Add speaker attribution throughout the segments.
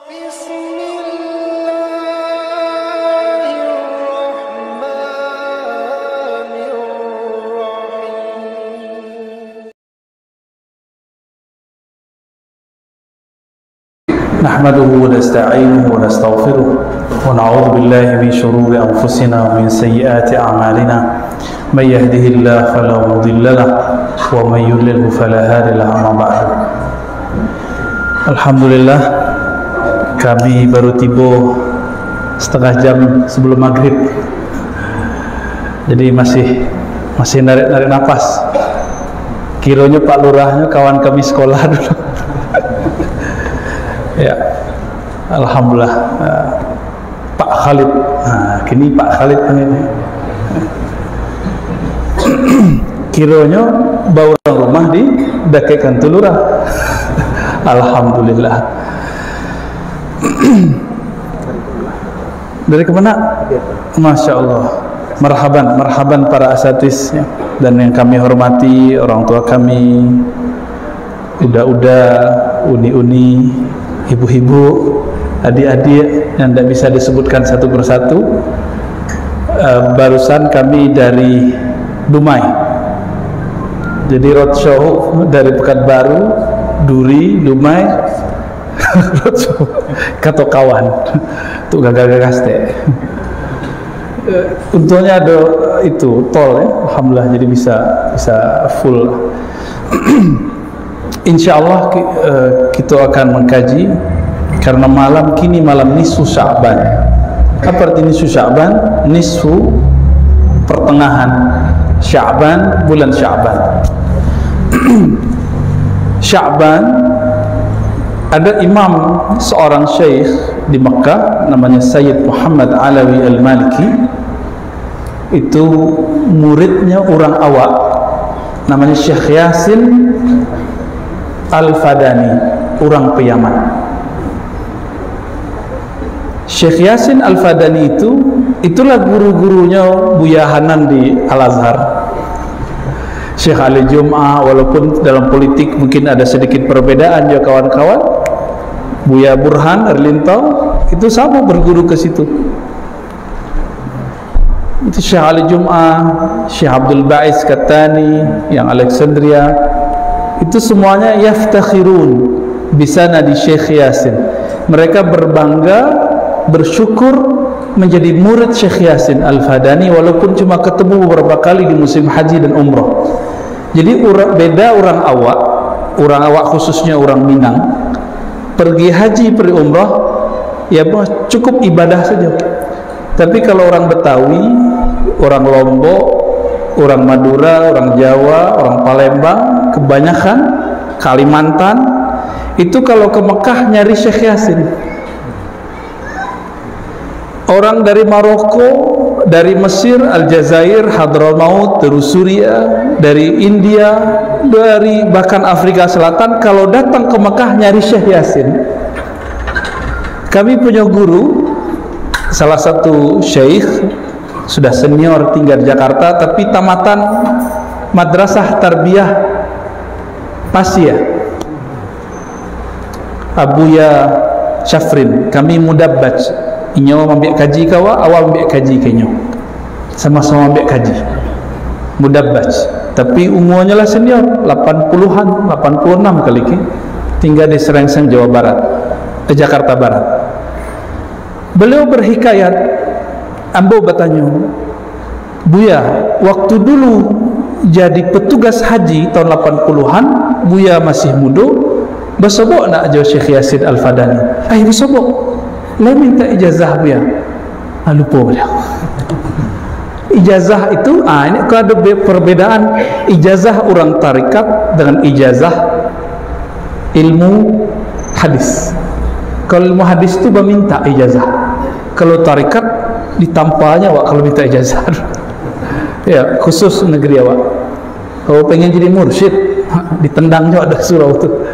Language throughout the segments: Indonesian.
Speaker 1: Nahmaduhu wa nasta'inuhu wa nastaghfiruh wa na'udzu billahi min shururi anfusina wa min sayyiati a'malina may yahdihillahu fala mudilla lahu wa may yudlil fala hadiya lahu amma ba'du. Alhamdulillah, kami baru tiba setengah jam sebelum maghrib, jadi masih narik nafas. Kiranya Pak Lurahnya kawan kami sekolah dulu. Ya, alhamdulillah, Pak Khalid. Nah, kini Pak Khalid ini. Kiranya bawa rumah di dakekan Lurah. Alhamdulillah. Dari kemana? Masya Allah. Marhaban para asatidz ya. Dan yang kami hormati orang tua kami, uda-uda, uni-uni, ibu-ibu, adik-adik yang tidak bisa disebutkan satu persatu. Barusan kami dari Dumai, jadi roadshow dari Pekanbaru, Duri, Dumai, roadshow kata kawan tuh gagal-gagas teh. Untungnya ada itu tol ya, alhamdulillah, jadi bisa full. Insya Allah kita akan mengkaji, karena malam kini malam nisfu Sya'ban. Apa arti nisfu Sya'ban? Nisfu pertengahan Sya'ban, bulan Sya'ban. Sya'ban, ada imam seorang syekh di Mekah namanya Sayyid Muhammad Alawi Al-Maliki. Itu muridnya orang awak namanya Syekh Yasin Al-Fadani, orang Yaman. Syekh Yasin Al-Fadani itulah guru-gurunya Buya Hanan di Al-Azhar, Syekh Ali Jum'ah. Walaupun dalam politik mungkin ada sedikit perbedaan ya kawan-kawan, Buya Burhan Erlintau itu sama berguru ke situ. Itu Syekh Ali Jum'ah, Syekh Abdul Ba'is Katani yang Alexandria, itu semuanya yaftakhirun bisana di Syekh Yasin. Mereka berbangga, bersyukur menjadi murid Syekh Yasin Al-Fadani, walaupun cuma ketemu beberapa kali di musim haji dan umrah. Jadi beda orang awak khususnya orang Minang, pergi haji, pergi umrah ya cukup ibadah saja. Tapi kalau orang Betawi, orang Lombok, orang Madura, orang Jawa, orang Palembang, kebanyakan Kalimantan, itu kalau ke Mekah nyari Syekh Yasin. Orang dari Maroko, dari Mesir, Aljazair, Hadramaut, terus Suriah, dari India, dari bahkan Afrika Selatan, kalau datang ke Mekah nyari Syekh Yasin. Kami punya guru, salah satu syekh sudah senior tinggal di Jakarta, tapi tamatan Madrasah Tarbiyah Pasya, Abuya Syafrin. Kami mudabbaj, inyo ambil kaji kawa, awal ambil kaji kenyo, sama-sama ambil kaji mudabbaj. Tapi umurnya lah senior, 80-an, 86 kali ke, tinggal di Serengseng, Jawa Barat, Jakarta Barat. Beliau berhikayat, ambo bertanya, Buya, waktu dulu jadi petugas haji tahun 80-an, Buya masih muda, bersobok nak jauh Syekh Yasin Al-Fadani. Bersobok, saya minta ijazah Buya. Lupa beliau. Ijazah itu, ini kalau ada perbedaan ijazah orang tarikat dengan ijazah ilmu hadis. Kalau ilmu hadis itu meminta ijazah, kalau tarikat ditampanya awak kalau minta ijazah. Ya, khusus negeri awak. Kalau pengen jadi mursyid, ditendangnya ada surau itu.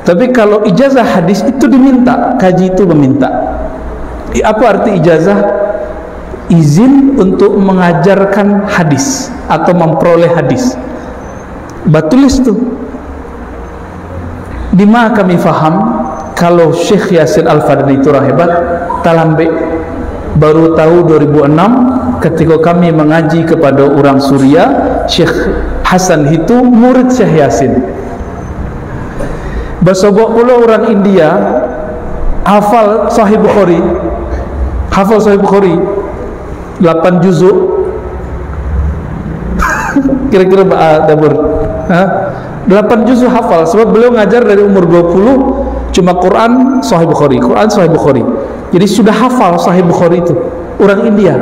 Speaker 1: Tapi kalau ijazah hadis itu diminta, kaji itu meminta. Apa arti ijazah? Izin untuk mengajarkan hadis atau memperoleh hadis. Batulis tuh. Di mana kami faham kalau Syekh Yasin Al-Fadani itu orang hebat, talambe baru tahu 2006 ketika kami mengaji kepada orang Suriah. Syekh Hasan itu murid Syekh Yasin. Bersobok pula orang India hafal Sahih Bukhari, 8 juzuk kira-kira dapur 8 juzuk hafal, sebab beliau ngajar dari umur 20 cuma Quran Sahih Bukhari. Jadi sudah hafal Sahih Bukhari itu. Orang India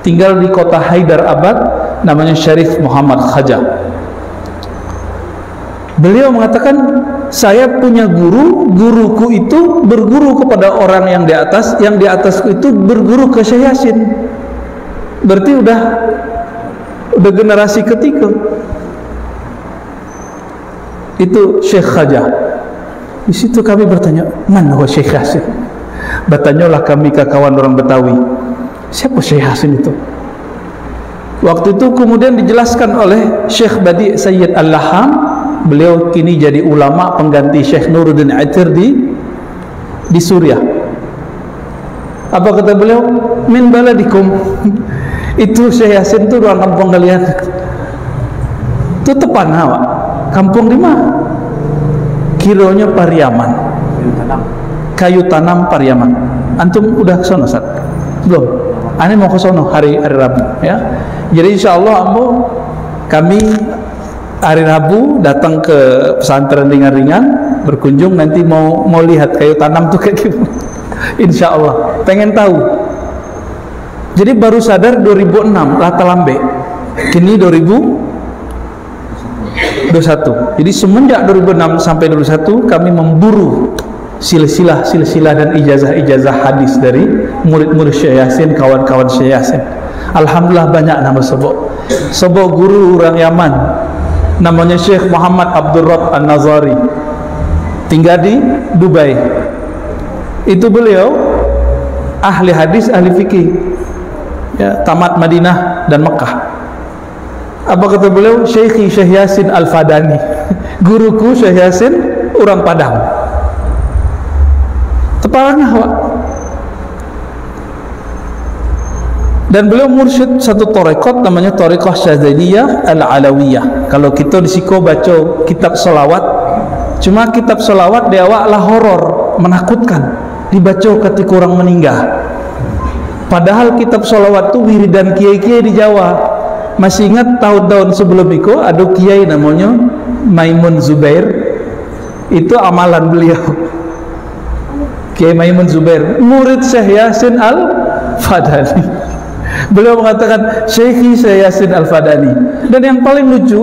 Speaker 1: tinggal di kota Hyderabad, namanya Syarif Muhammad Khaja. Beliau mengatakan, saya punya guruku itu berguru kepada orang yang di atasku itu berguru ke Syekh Yasin. Berarti udah generasi ketiga. Itu Syekh Khaja. Di situ kami bertanya, mana huwa Syekh Yasin? Bertanyalah kami ke kawan orang Betawi, siapa Syekh Yasin itu? Waktu itu kemudian dijelaskan oleh Syekh Badi Sayyid Al-Laham. Beliau kini jadi ulama pengganti Syekh Nuruddin Atir di Suriah. Apa kata beliau? Min baladikum. Itu Syekh Yasin itu orang kampung kalian. Itu tepan awak. Kampung di mana? Kironya Pariaman. Kayu tanam Pariaman. Antum udah ke sono, Ustaz? Belum? Ane mau ke sono hari Rabu, ya. Jadi insyaallah kami hari Rabu datang ke pesantren ringan-ringan, berkunjung, nanti mau lihat kayu tanam tuh kayak gimana. Insya Allah pengen tahu. Jadi baru sadar 2006 Lata Lambe, kini 2021. Jadi semenjak 2006 sampai 2021 kami memburu silsilah dan ijazah hadis dari murid-murid Syekh Yasin, kawan-kawan Syekh Yasin. Alhamdulillah banyak nama sebab guru orang Yaman, namanya Syekh Muhammad Abdul Rabb An-Nazari, tinggal di Dubai. Itu beliau ahli hadis, ahli fikih, ya, tamat Madinah dan Mekah. Apa kata beliau? Syekh Yasin Al-Fadani, guruku Syekh Yasin orang Padang. Teparangah, Pak. Dan beliau mursyid satu tarekat namanya Tarekat Syadzaliyah Al-Alawiyah. Kalau kita di Siko baca kitab selawat, cuma kitab selawat dia awaklah horor, menakutkan, dibaca ketika orang meninggal. Padahal kitab selawat itu wiridan kiai-kiai di Jawa. Masih ingat tahun-tahun sebelum itu ada kiai namanya Maimun Zubair. Itu amalan beliau. Kiai Maimun Zubair, murid Syekh Yasin Al-Fadani. Beliau mengatakan Syekh Yasin Al-Fadani. Dan yang paling lucu,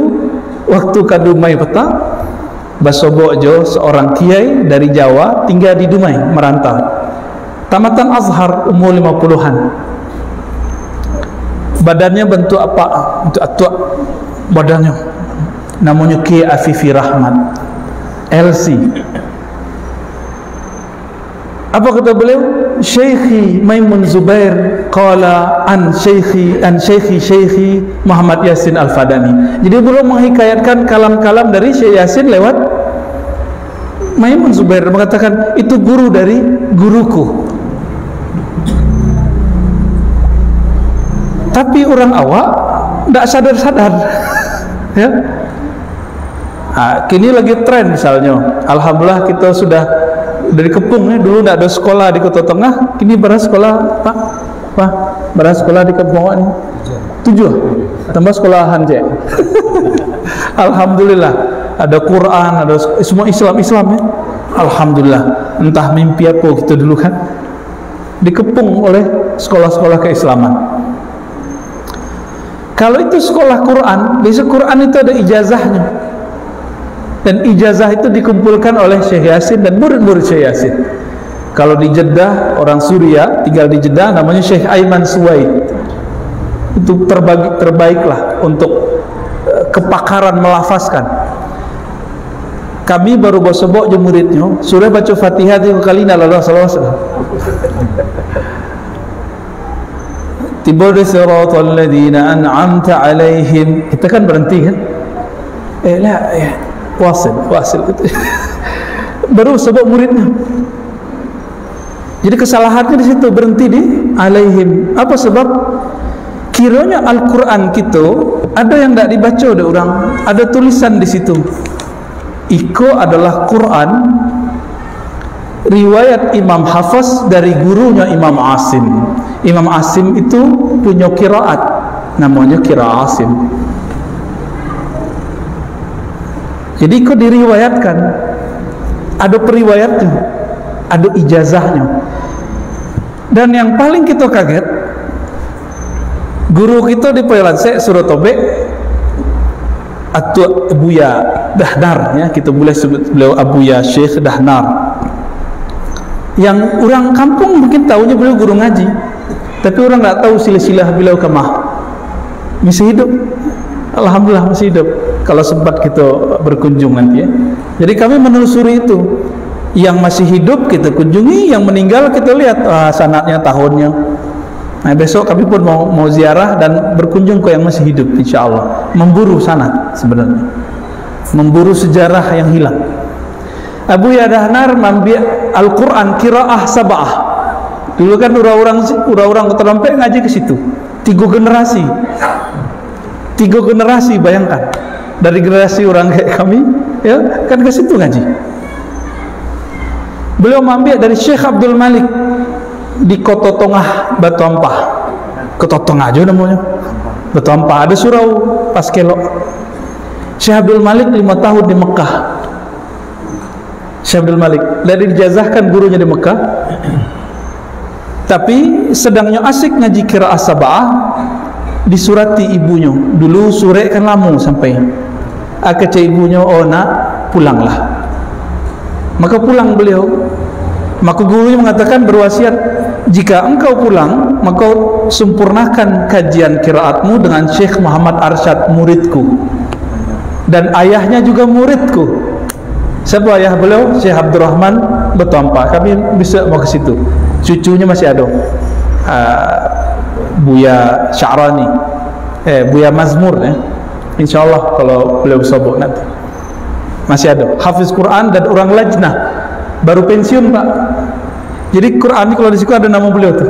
Speaker 1: waktu ke Dumai petang, Basobojo seorang kiai dari Jawa tinggal di Dumai, merantau, tamatan Azhar, umur 50-an. Badannya bentuk apa? Bentuk atuk badannya. Namanya Kiai Afifi Rahmat, LC. Apa kata beliau? Syekhi Maimun Zubair qala an syekhi Muhammad Yasin Al-Fadani. Jadi beliau menghikayatkan kalam-kalam dari Syekh Yasin lewat Maimun Zubair, mengatakan itu guru dari guruku. Tapi orang awak tidak sadar-sadar. Ya. Nah, kini lagi tren misalnya. Alhamdulillah kita sudah dari Kepung, ya, dulu tidak ada sekolah di Kota Tengah, kini beras sekolah, Pak, beras sekolah di Kepung ini 7, tambah sekolahan je. Alhamdulillah ada Quran, ada semua Islam ya. Alhamdulillah. Entah mimpi apa kita dulu kan dikepung oleh sekolah-sekolah keislaman. Kalau itu sekolah Quran, besok Quran itu ada ijazahnya. Dan ijazah itu dikumpulkan oleh Syekh Yasin dan murid-murid Syekh Yasin. Kalau di Jeddah, orang Suriah tinggal di Jeddah, namanya Syekh Aiman Suwaid. Itu terbaiklah untuk kepakaran melafazkan. Kami baru bosobok je muridnya, sudah baca Fatihah 3 kali nalallah sallallahu alaihi wasallam. Tiba di siratal ladzina an'amta alaihim. Kita kan berhenti kan? Wasil baru sebut muridnya. Jadi kesalahannya di situ, berhenti di alaihim. Apa sebab? Kiranya Al-Quran kita ada yang tidak dibaca oleh orang, ada tulisan di situ. Iko adalah Quran riwayat Imam Hafiz dari gurunya Imam Asim. Imam Asim itu punya qiraat, namanya qiraat Asim. Jadi kok diriwayatkan, ada periwayatnya, ada ijazahnya. Dan yang paling kita kaget, guru kita di Pailanse Suratobe, Atua Abuya Dahnar, ya kita boleh sebut beliau Abuya Syekh Dahnar. Yang orang kampung mungkin tahunya beliau guru ngaji, tapi orang nggak tahu silsilah beliau kemah. Masih hidup, alhamdulillah masih hidup. Kalau sempat kita berkunjung nanti ya. Jadi kami menelusuri itu. Yang masih hidup kita kunjungi, yang meninggal kita lihat sanadnya, tahunnya. Nah besok kami pun mau ziarah dan berkunjung ke yang masih hidup, insya Allah. Memburu sanad sebenarnya, memburu sejarah yang hilang. Abu Yadahnar mambi' Al-Quran qiraah sab'ah. Dulu kan orang-orang keterlampet ngaji ke situ. 3 generasi bayangkan. Dari generasi orang kayak kami, ya kan ke situ ngaji. Beliau mambi' dari Syekh Abdul Malik di Kota Tongah Batu Ampah. Kota Tongah aja namanya. Batu Ampah, ada surau pas kelok. Syekh Abdul Malik 5 tahun di Mekah. Syekh Abdul Malik dari dijazahkan gurunya di Mekah, tapi sedangnya asik ngaji qiraah sab'ah, disurati ibunya. Dulu sore kan lama sampai kata ibunya, oh nak pulanglah. Maka pulang beliau. Maka gurunya mengatakan, berwasiat, jika engkau pulang maka sempurnakan kajian qiraatmu dengan Syekh Muhammad Arsyad, muridku, dan ayahnya juga muridku. Siapa ayah beliau? Syekh Abdurrahman Batu Ampah. Kami bisa mau ke situ. Cucunya masih ada, Buya Sya'rani, Buya Mazmur, insyaallah kalau beliau sobok nanti masih ada. Hafiz Quran dan orang lajnah, baru pensiun Pak. Jadi Quran kalau di situ ada nama beliau tuh,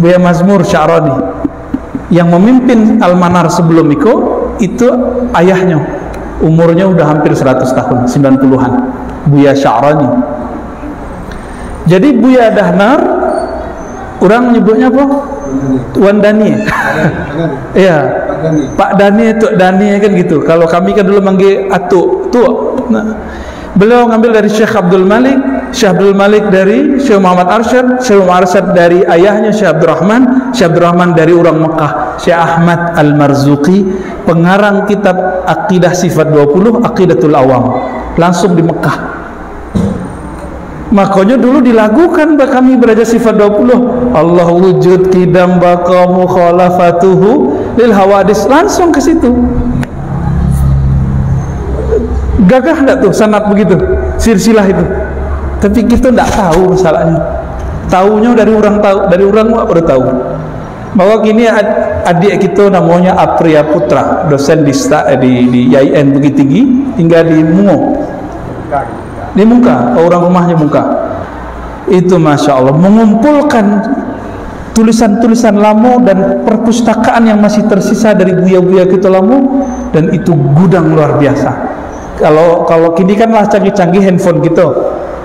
Speaker 1: Buya Mazmur Sya'rani, yang memimpin Al-Manar sebelum itu ayahnya, umurnya udah hampir 100 tahun, 90-an, Buya Sya'rani. Jadi Buya Dahnar, orang menyebutnya apa? Tuan Dani. Iya, Pak Dani, Tuk Dani kan gitu. Kalau kami kan dulu manggil Atuk, Tuk. Nah, beliau ngambil dari Syekh Abdul Malik, Syekh Abdul Malik dari Syekh Muhammad Arsyad, Syekh Muhammad Arsyad dari ayahnya Syekh Abdurrahman, Syekh Abdurrahman dari orang Mekah, Syekh Ahmad Al-Marzuqi, pengarang kitab Aqidah Sifat 20, Aqidatul Awam, langsung di Mekah. Makanya dulu dilagukan kami belajar sifat 20, Allah wujud qidam baqa mukhalafatuhu lil hawadis, langsung ke situ. Gagah enggak tuh sanad begitu, silsilah itu. Tapi kita enggak tahu masalahnya. Taunya dari orang tahu, dari orang baru tahu. Bahwa kini adik kita namanya Apriya Putra, dosen di IAIN Bukit Tinggi, tinggal di Mungo. Di Muka, orang rumahnya Muka. Itu Masya Allah, mengumpulkan tulisan-tulisan lama dan perpustakaan yang masih tersisa dari buya-buya kita lama, dan itu gudang luar biasa. Kalau kini kan lah canggih-canggih handphone gitu,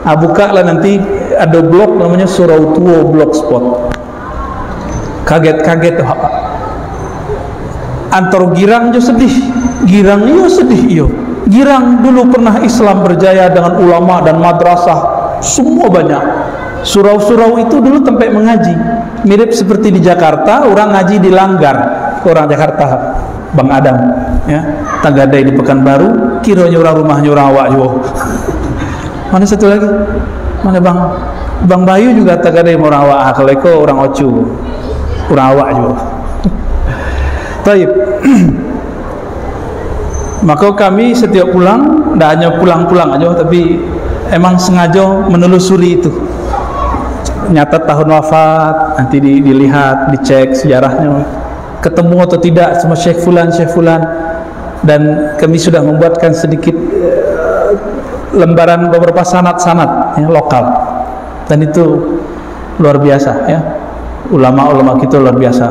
Speaker 1: buka lah nanti ada blog namanya Surau Tua Blogspot. Kaget-kaget antar girang jo sedih, girang yo sedih yo. Girang dulu pernah Islam berjaya dengan ulama dan madrasah, semua banyak. Surau-surau itu dulu tempat mengaji, mirip seperti di Jakarta orang ngaji di Langgar, orang Jakarta, Bang Adam, ya, Tagadai di Pekanbaru, kiranya orang rumahnya orang awak juga. Mana satu lagi? Mana Bang Bayu juga Tagadai orang awak, kalau itu orang Ocu, orang awak juga. Baik. Maka kami setiap pulang, tidak hanya pulang-pulang aja, tapi emang sengaja menelusuri itu. Nyata tahun wafat, nanti dilihat, dicek sejarahnya, ketemu atau tidak sama Syekh Fulan, dan kami sudah membuatkan sedikit lembaran beberapa sanad-sanad ya, lokal, dan itu luar biasa ya, ulama-ulama kita luar biasa.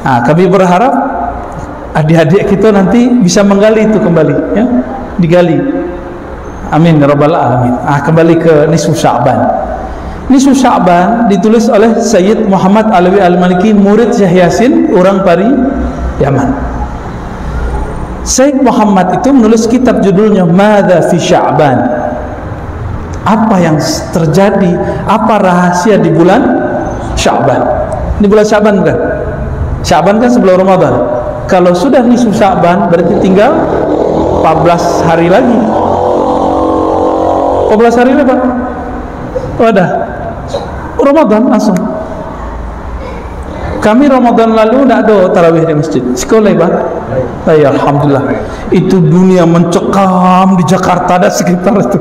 Speaker 1: Nah, kami berharap adik-adik kita nanti bisa menggali itu kembali ya, digali, amin ya rabbal alamin. Kembali ke nisfu Sya'ban. Nisfu Sya'ban ditulis oleh Sayyid Muhammad Alawi Al-Maliki, murid Syekh Yasin, orang Pari, Yaman. Syekh Muhammad itu menulis kitab judulnya Madza fi Sya'ban. Apa yang terjadi, apa rahasia di bulan Sya'ban. Di bulan Sya'ban kan? Sya'ban kan sebelum Ramadan. Kalau sudah nisfu Sya'ban berarti tinggal 14 hari lagi. 14 hari lagi Pak. Udah Ramadan langsung. Kami Ramadan lalu tidak ada tarawih di masjid. Sekolah Pak. Ya alhamdulillah. Itu dunia mencekam di Jakarta dan sekitar itu.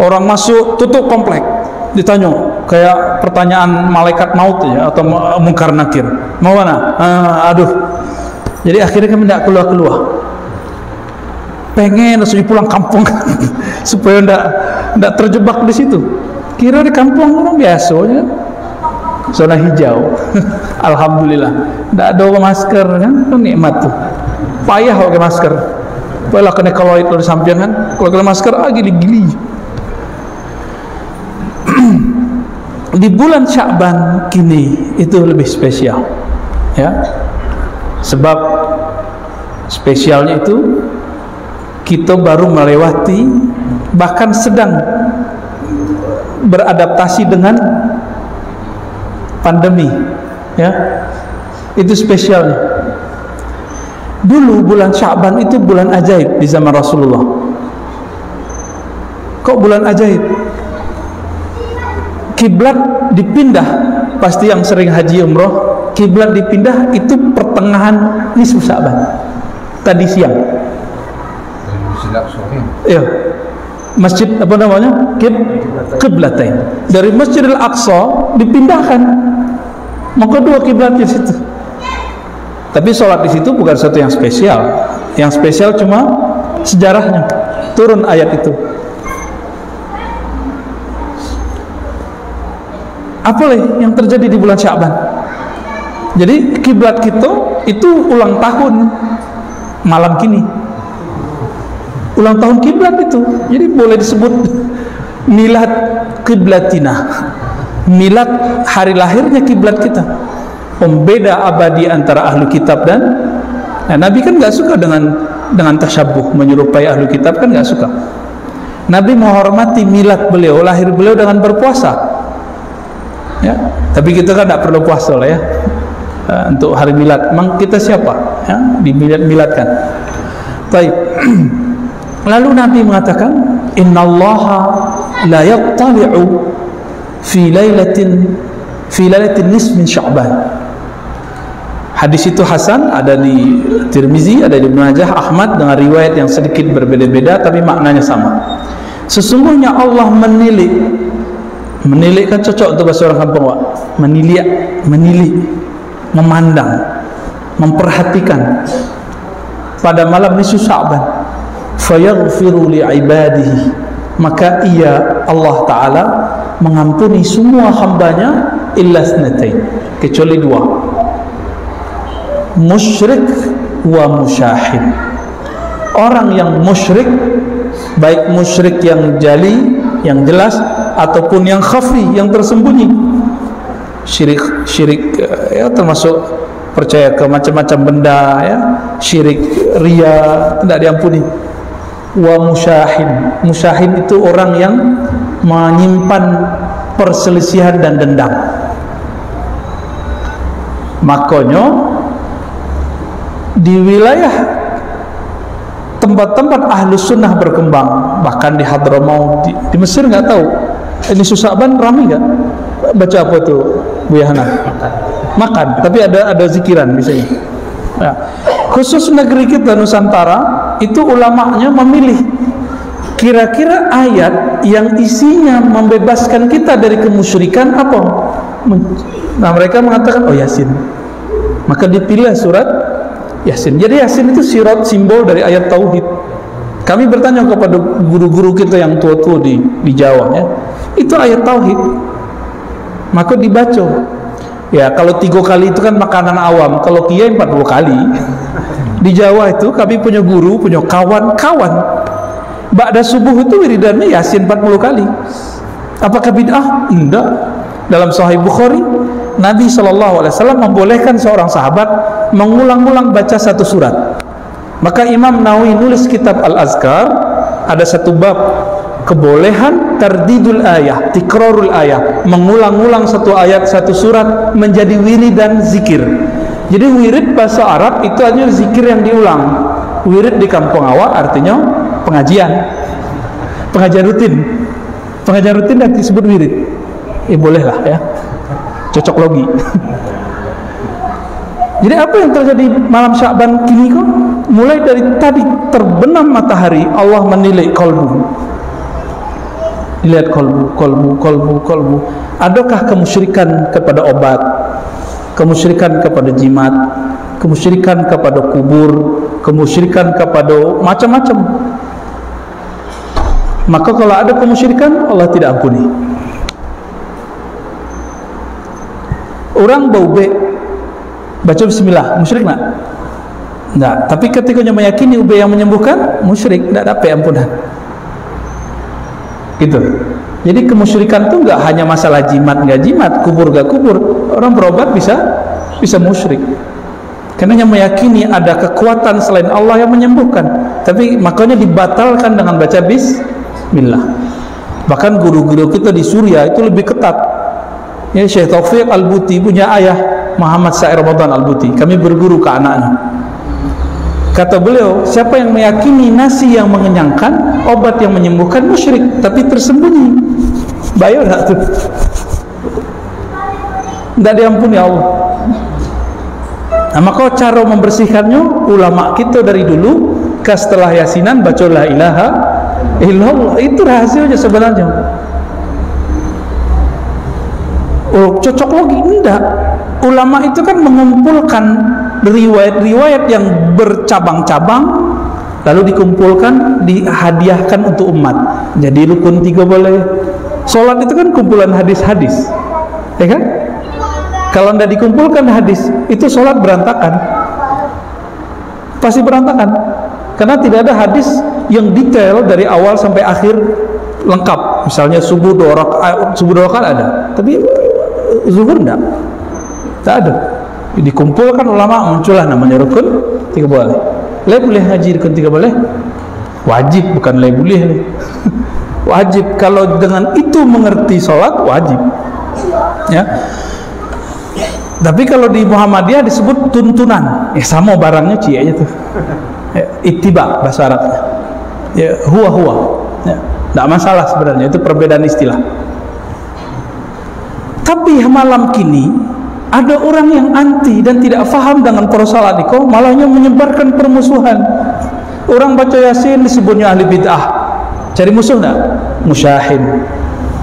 Speaker 1: Orang masuk tutup komplek. Ditanya kayak pertanyaan malaikat maut ya, atau mungkar nakir. Mau mana? Aduh. Jadi akhirnya kami tidak keluar-keluar. Pengen langsung pulang kampung supaya tidak terjebak di situ. Kira di kampung orang biasa ya. Zona hijau. Alhamdulillah. Tidak ada masker kan? Itu nikmat tuh. Payah pakai masker. Payah kena kaloid di samping kan. Kalau kena masker gili-gili. Di bulan Sya'ban kini itu lebih spesial. Ya. Sebab spesialnya itu kita baru melewati, bahkan sedang beradaptasi dengan pandemi ya, itu spesialnya. Dulu bulan Sya'ban itu bulan ajaib di zaman Rasulullah. Kok bulan ajaib? Kiblat dipindah, pasti yang sering haji umroh, kiblat dipindah itu pertengahan nisfu Sya'ban, tadi siang. Ya, masjid apa namanya? Qiblatain. Dari Masjidil Aqsa dipindahkan, maka dua kiblat di situ. Tapi sholat di situ bukan sesuatu yang spesial. Yang spesial cuma sejarahnya, turun ayat itu. Apa yang terjadi di bulan Sya'ban? Jadi kiblat kita itu ulang tahun malam kini. Ulang tahun kiblat itu. Jadi boleh disebut milad kiblatina. Milad hari lahirnya kiblat kita. Pembeda abadi antara ahlu kitab dan Nabi kan nggak suka dengan tasyabuh, menyerupai ahlu kitab kan nggak suka. Nabi menghormati milad beliau, lahir beliau dengan berpuasa. Ya, tapi kita kan tidak perlu puasa lah ya. Untuk hari milad, memang kita siapa? Ya, di milad-miladkan. Baik. Lalu Nabi mengatakan, Innallaha la yattali'u fi lailatin nisf min Sya'ban. Hadis itu hasan, ada di Tirmizi, ada di Ibnu Majah, Ahmad, dengan riwayat yang sedikit berbeda-beda tapi maknanya sama. Sesungguhnya Allah menilik kan cocok untuk bahasa orang kampung Pak. Menilik, memandang, memperhatikan pada malam nisfu Sya'ban, fayaghfiru li'ibadihi, maka ia Allah Ta'ala mengampuni semua hambanya illa tsnatain, kecuali dua, musyrik wa musyahid. Orang yang musyrik, baik musyrik yang jali, yang jelas, ataupun yang khafi, yang tersembunyi. Syirik ya, termasuk percaya ke macam-macam benda ya, syirik ria, tidak diampuni. Wa musyahin itu orang yang menyimpan perselisihan dan dendam. Makanya di wilayah tempat-tempat ahlu sunnah berkembang, bahkan di Hadramaut, di Mesir nggak tahu ini Sya'ban ramai nggak baca apa itu Bu Yahana? Makan, tapi ada zikiran biasanya. Ya. Khusus negeri kita Nusantara itu ulamanya memilih kira-kira ayat yang isinya membebaskan kita dari kemusyrikan apa. Nah mereka mengatakan oh Yasin, maka dipilih surat Yasin. Jadi Yasin itu sirat, simbol dari ayat tauhid. Kami bertanya kepada guru-guru kita yang tua-tua di Jawa, ya, itu ayat tauhid. Maka dibaca. Ya, kalau 3 kali itu kan makanan awam, kalau kiai 40 kali. Di Jawa itu kami punya guru, punya kawan-kawan. Ba'da subuh itu wiridannya Yasin 40 kali. Apakah bid'ah? Enggak. Dalam Sahih Bukhari, Nabi SAW membolehkan seorang sahabat mengulang-ulang baca satu surat. Maka Imam Nawawi nulis kitab Al-Azkar, ada satu bab kebolehan tardidul ayah, tikrarul ayah, mengulang-ulang satu ayat, satu surat menjadi wirid dan zikir. Jadi wirid bahasa Arab itu hanya zikir yang diulang. Wirid di kampung awak artinya pengajian rutin. Pengajian rutin yang disebut wirid. Bolehlah ya, cocok logi. Jadi apa yang terjadi malam Sya'ban kini kok? Mulai dari tadi terbenam matahari, Allah menilai kolbu. Lihat kolbu. Adakah kemusyrikan kepada obat, kemusyrikan kepada jimat, kemusyrikan kepada kubur, kemusyrikan kepada macam-macam? Maka kalau ada kemusyrikan, Allah tidak ampuni. Orang bau baca bismillah, musyrik nak? Enggak. Tapi ketika meyakini ube yang menyembuhkan, musyrik, tidak dapat ampunan. Gitu. Jadi kemusyrikan itu enggak hanya masalah jimat enggak jimat, kubur enggak kubur. Orang berobat bisa musyrik. Karena yang meyakini ada kekuatan selain Allah yang menyembuhkan. Tapi makanya dibatalkan dengan baca bismillah. Bahkan guru-guru kita di Suriah itu lebih ketat. Ya, Syekh Taufik Al-Buti punya ayah Muhammad Sa'i Ramadan Al-Buti. Kami berguru ke anaknya. Kata beliau, siapa yang meyakini nasi yang mengenyangkan, obat yang menyembuhkan, musyrik, tapi tersembunyi. Bayar tak tuh? Tidak diampuni Allah. Nah, maka cara membersihkannya, ulama kita dari dulu, setelah yasinan baca la ilaha illallah. Itu rahasianya sebenarnya. Oh, cocok lagi? Enggak. Ulama itu kan mengumpulkan riwayat-riwayat yang bercabang-cabang, lalu dikumpulkan, dihadiahkan untuk umat. Jadi rukun 3 boleh. Sholat itu kan kumpulan hadis-hadis, ya kan? Kalau tidak dikumpulkan hadis, itu sholat berantakan. Pasti berantakan. Karena tidak ada hadis yang detail dari awal sampai akhir lengkap. Misalnya subuh 2 rakaat ada, tapi zuhur enggak ada. Dikumpulkan ulama, muncullah namanya rukun 3 boleh. Boleh ngaji rukun 3 boleh? Wajib, bukan boleh. Wajib. Kalau dengan itu mengerti sholat, wajib. Ya. Tapi kalau di Muhammadiyah disebut tuntunan. Ya sama barangnya cie aja tuh. Ya, ittiba bahasa Arabnya. Ya, huwa. Ya, tidak masalah sebenarnya, itu perbedaan istilah. Tapi malam kini ada orang yang anti dan tidak faham dengan para salatiko, malahnya menyebarkan permusuhan. Orang baca Yasin disebutnya ahli bid'ah. Cari musuh enggak? Musyahin.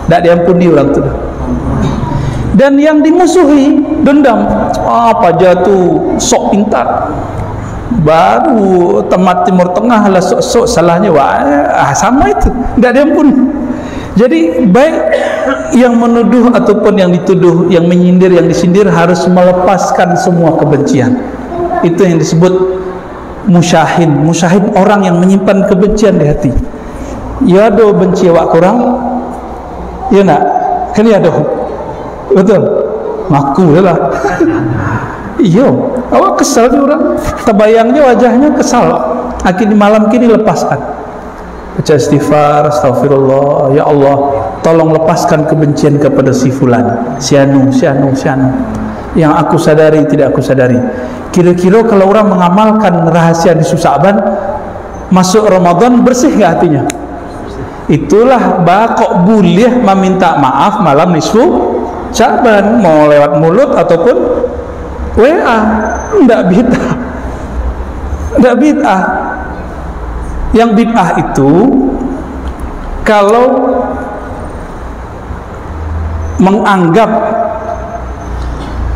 Speaker 1: Tidak diampuni orang itu. Dan yang dimusuhi dendam. Apa jatuh sok pintar. Baru temat Timur Tengah lah sok salahnya. Wah, sama itu. Tidak diampuni. Jadi baik yang menuduh ataupun yang dituduh, yang menyindir, yang disindir harus melepaskan semua kebencian. Itu yang disebut musyahin. Musyahin orang yang menyimpan kebencian di hati. Ya ada benci awak kurang, ya nak? Kan ya ada. Betul. Ngaku lah. Iya, awak kesal ni orang. Terbayangnya wajahnya kesal. Akhirnya malam kini lepaskan. Baca istighfar, astagfirullah, ya Allah, tolong lepaskan kebencian kepada si fulan, si anu. Yang aku sadari, tidak aku sadari. Kira-kira kalau orang mengamalkan rahasia di Sya'ban, masuk Ramadan bersih enggak hatinya? Itulah kok boleh meminta maaf malam nisfu Sya'ban, mau lewat mulut ataupun WA, enggak bid'ah. Enggak bid'ah. Yang bid'ah itu kalau menganggap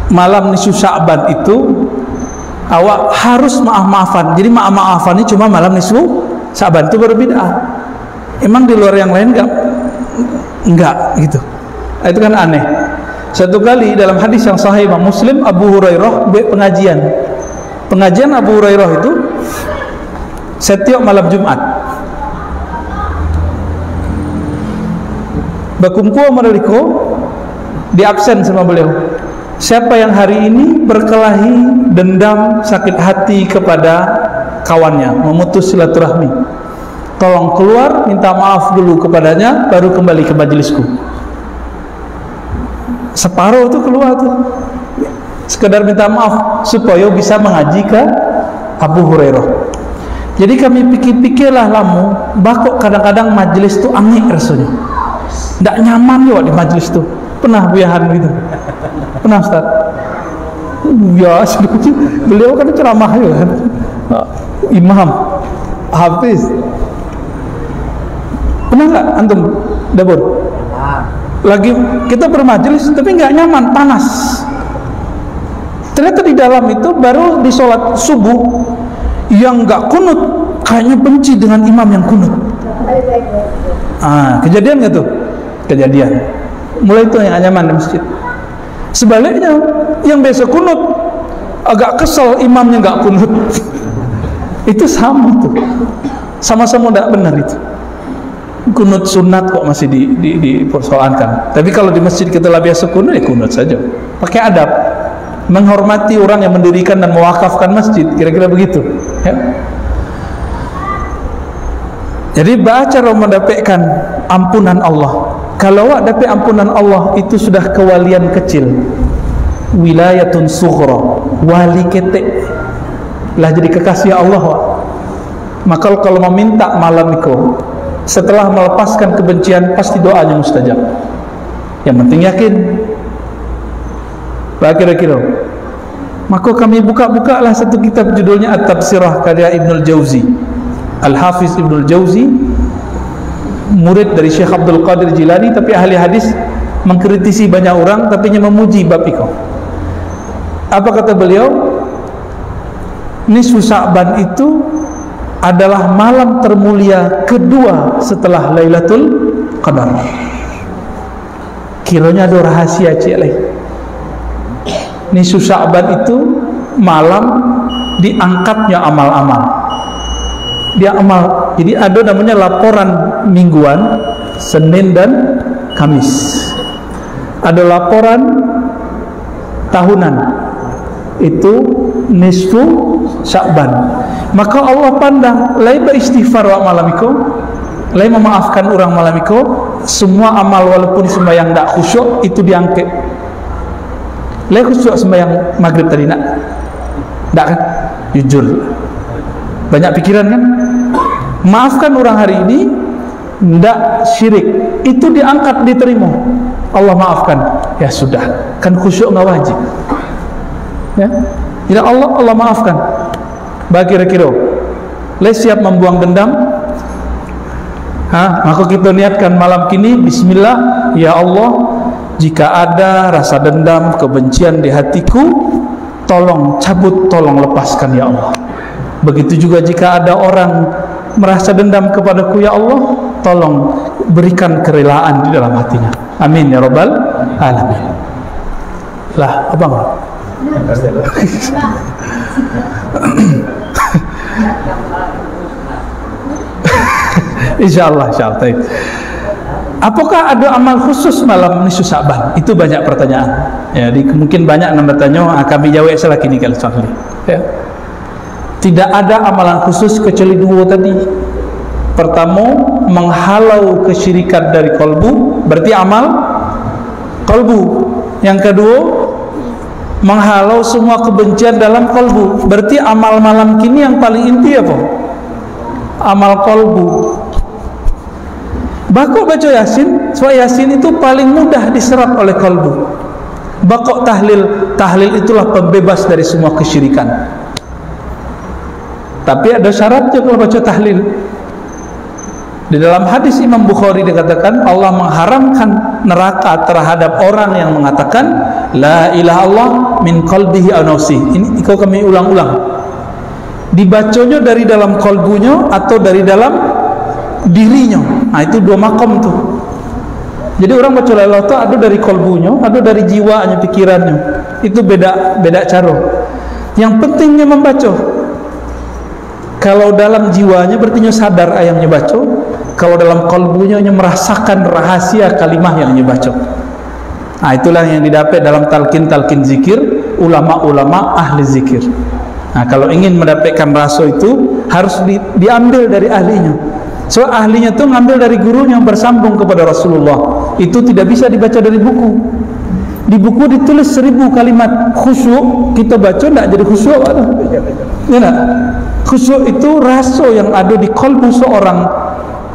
Speaker 1: malam nisfu Sya'ban itu awak harus maaf-maafan. Jadi maaf-maafan ini cuma malam nisfu Sya'ban itu baru bid'ah. Emang di luar yang lain enggak gitu. Itu kan aneh. Satu kali dalam hadis yang sahih Imam Muslim, Abu Hurairah pengajian Abu Hurairah itu setiap malam Jumat. Bakumku Amaliko di absen sama beliau. Siapa yang hari ini berkelahi, dendam, sakit hati kepada kawannya, memutus silaturahmi, tolong keluar, minta maaf dulu kepadanya, baru kembali ke majelisku. Separuh itu keluar tuh, sekedar minta maaf supaya bisa mengaji ke Abu Hurairah. Jadi kami pikir-pikirlah lamu, bakok kadang-kadang majelis tuh angin rasanya, tidak nyaman juga di majelis tuh. Pernah buyahan gitu? Pernah Ustaz? Ya, beliau kan ceramah juga kan, imam, hafiz. Pernah nggak antum dapur? Lagi kita bermajelis tapi nggak nyaman, panas. Ternyata di dalam itu baru di sholat subuh yang nggak kunut kayaknya benci dengan imam yang kunut. Kejadian nggak tuh? Kejadian. Mulai itu yang nyaman di masjid. Sebaliknya yang biasa kunut agak kesel imamnya nggak kunut. Itu sama tuh, sama-sama tidak benar itu. Kunut sunat kok masih dipersoalkan. Tapi kalau di masjid kita lah biasa kunut, ya kunut saja. Pakai adab, menghormati orang yang mendirikan dan mewakafkan masjid, kira-kira begitu. Ya. Jadi cara mendapatkan ampunan Allah. Kalau dapat ampunan Allah itu sudah kewalian kecil, wilayatun sughra, wali ketek, lah jadi kekasih Allah. Maka kalau meminta malam itu, setelah melepaskan kebencian, pasti doanya mustajab. Yang penting yakin. Kira-kira. Maka kami buka-bukalah satu kitab judulnya At-Tafsirah karya Ibnul Jauzi. Al-Hafiz Ibnul Jauzi, murid dari Syekh Abdul Qadir Jilani, tapi ahli hadis, mengkritisi banyak orang tapi hanya memuji bab itu. Apa kata beliau? Nisfu Sya'ban itu adalah malam termulia kedua setelah Lailatul Qadar. Kiranya ada rahasia cilai. Nisfu Sya'ban itu malam diangkatnya amal-amal. Dia amal. Jadi ada namanya laporan mingguan, Senin dan Kamis. Ada laporan tahunan, itu nisfu Sya'ban. Maka Allah pandang lain beristighfar wa malam itu, lain memaafkan orang malam itu, semua amal walaupun sembahyang tidak khusyuk itu diangkat. Lain khusyuk sembahyang maghrib tadi nak? Tak kan? Jujur. Banyak pikiran kan? Maafkan orang hari ini, tidak syirik, itu diangkat, diterima. Allah maafkan, ya sudah, kan khusyuk nggak wajib. Ya, tidak Allah maafkan. Bagi kira-kira, les siap membuang dendam. Maka kita niatkan malam kini, Bismillah, ya Allah, jika ada rasa dendam, kebencian di hatiku, tolong cabut, tolong lepaskan ya Allah. Begitu juga jika ada orang merasa dendam kepadaku ya Allah, tolong berikan kerelaan di dalam hatinya. Amin ya rabbal alamin. Lah, apa enggak? Insyaallah. Apakah ada amal khusus malam nisfu Sya'ban? Itu banyak pertanyaan. Ya, mungkin banyak yang bertanya, kami jawab salah kini kalau sekali. Ya. Tidak ada amalan khusus kecuali dua tadi. Pertama, menghalau kesyirikan dari kalbu, berarti amal kalbu. Yang kedua, menghalau semua kebencian dalam kalbu, berarti amal malam kini yang paling inti apa? Amal kalbu. Bakok baca Yasin, sebab Yasin itu paling mudah diserap oleh kalbu. Bakok tahlil itulah pembebas dari semua kesyirikan. Tapi ada syaratnya kalau baca tahlil. Di dalam hadis Imam Bukhari dikatakan Allah mengharamkan neraka terhadap orang yang mengatakan la ilaha illallah min qalbihi aw nafsihi. Ini kami ulang-ulang. dibaconya dari dalam kolbunya atau dari dalam dirinya. Nah itu dua makom tuh. Jadi orang baca la ilaha illallah ada dari kolbunya, ada dari jiwanya, pikirannya. Itu beda cara. Yang pentingnya membaca. Kalau dalam jiwanya berarti sadar ayamnya baca. Kalau dalam kolbunya merasakan rahasia kalimah yang baca. Nah itulah yang didapat dalam talqin zikir ulama-ulama ahli zikir. Nah kalau ingin mendapatkan rasa itu harus diambil dari ahlinya. So ahlinya itu ngambil dari gurunya yang bersambung kepada Rasulullah. Itu tidak bisa dibaca dari buku. Di buku ditulis 1000 kalimat khusyuk, kita baca tidak jadi khusyuk. Ya, khusyuk itu rasa yang ada di kalbu seorang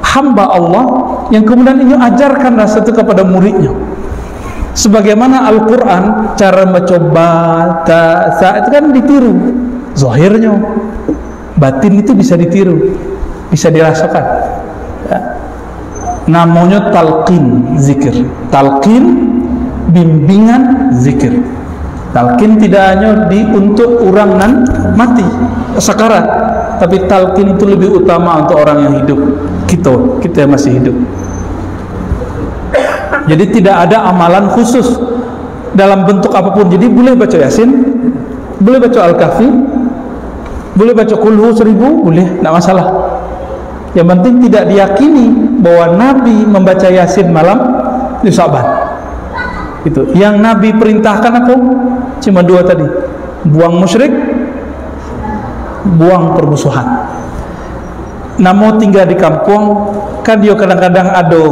Speaker 1: hamba Allah yang kemudian ini ajarkan rasa itu kepada muridnya. Sebagaimana Al-Quran cara mencoba itu kan ditiru zahirnya, batin itu bisa ditiru, bisa dirasakan ya. Namanya talqin zikir, talqin bimbingan zikir. Talqin tidak hanya untuk orang nan mati sakarat, tapi talqin itu lebih utama untuk orang yang hidup, kita yang masih hidup. Jadi tidak ada amalan khusus dalam bentuk apapun. Jadi boleh baca Yasin, boleh baca Al-Kahfi, boleh baca Qul Hu 1000, boleh, tidak masalah. Yang penting tidak diyakini bahwa Nabi membaca Yasin malam di Sa'ban. Itu. Yang Nabi perintahkan apa? Cuma 2 tadi. Buang musyrik, buang permusuhan. Namun tinggal di kampung kan dia kadang-kadang ada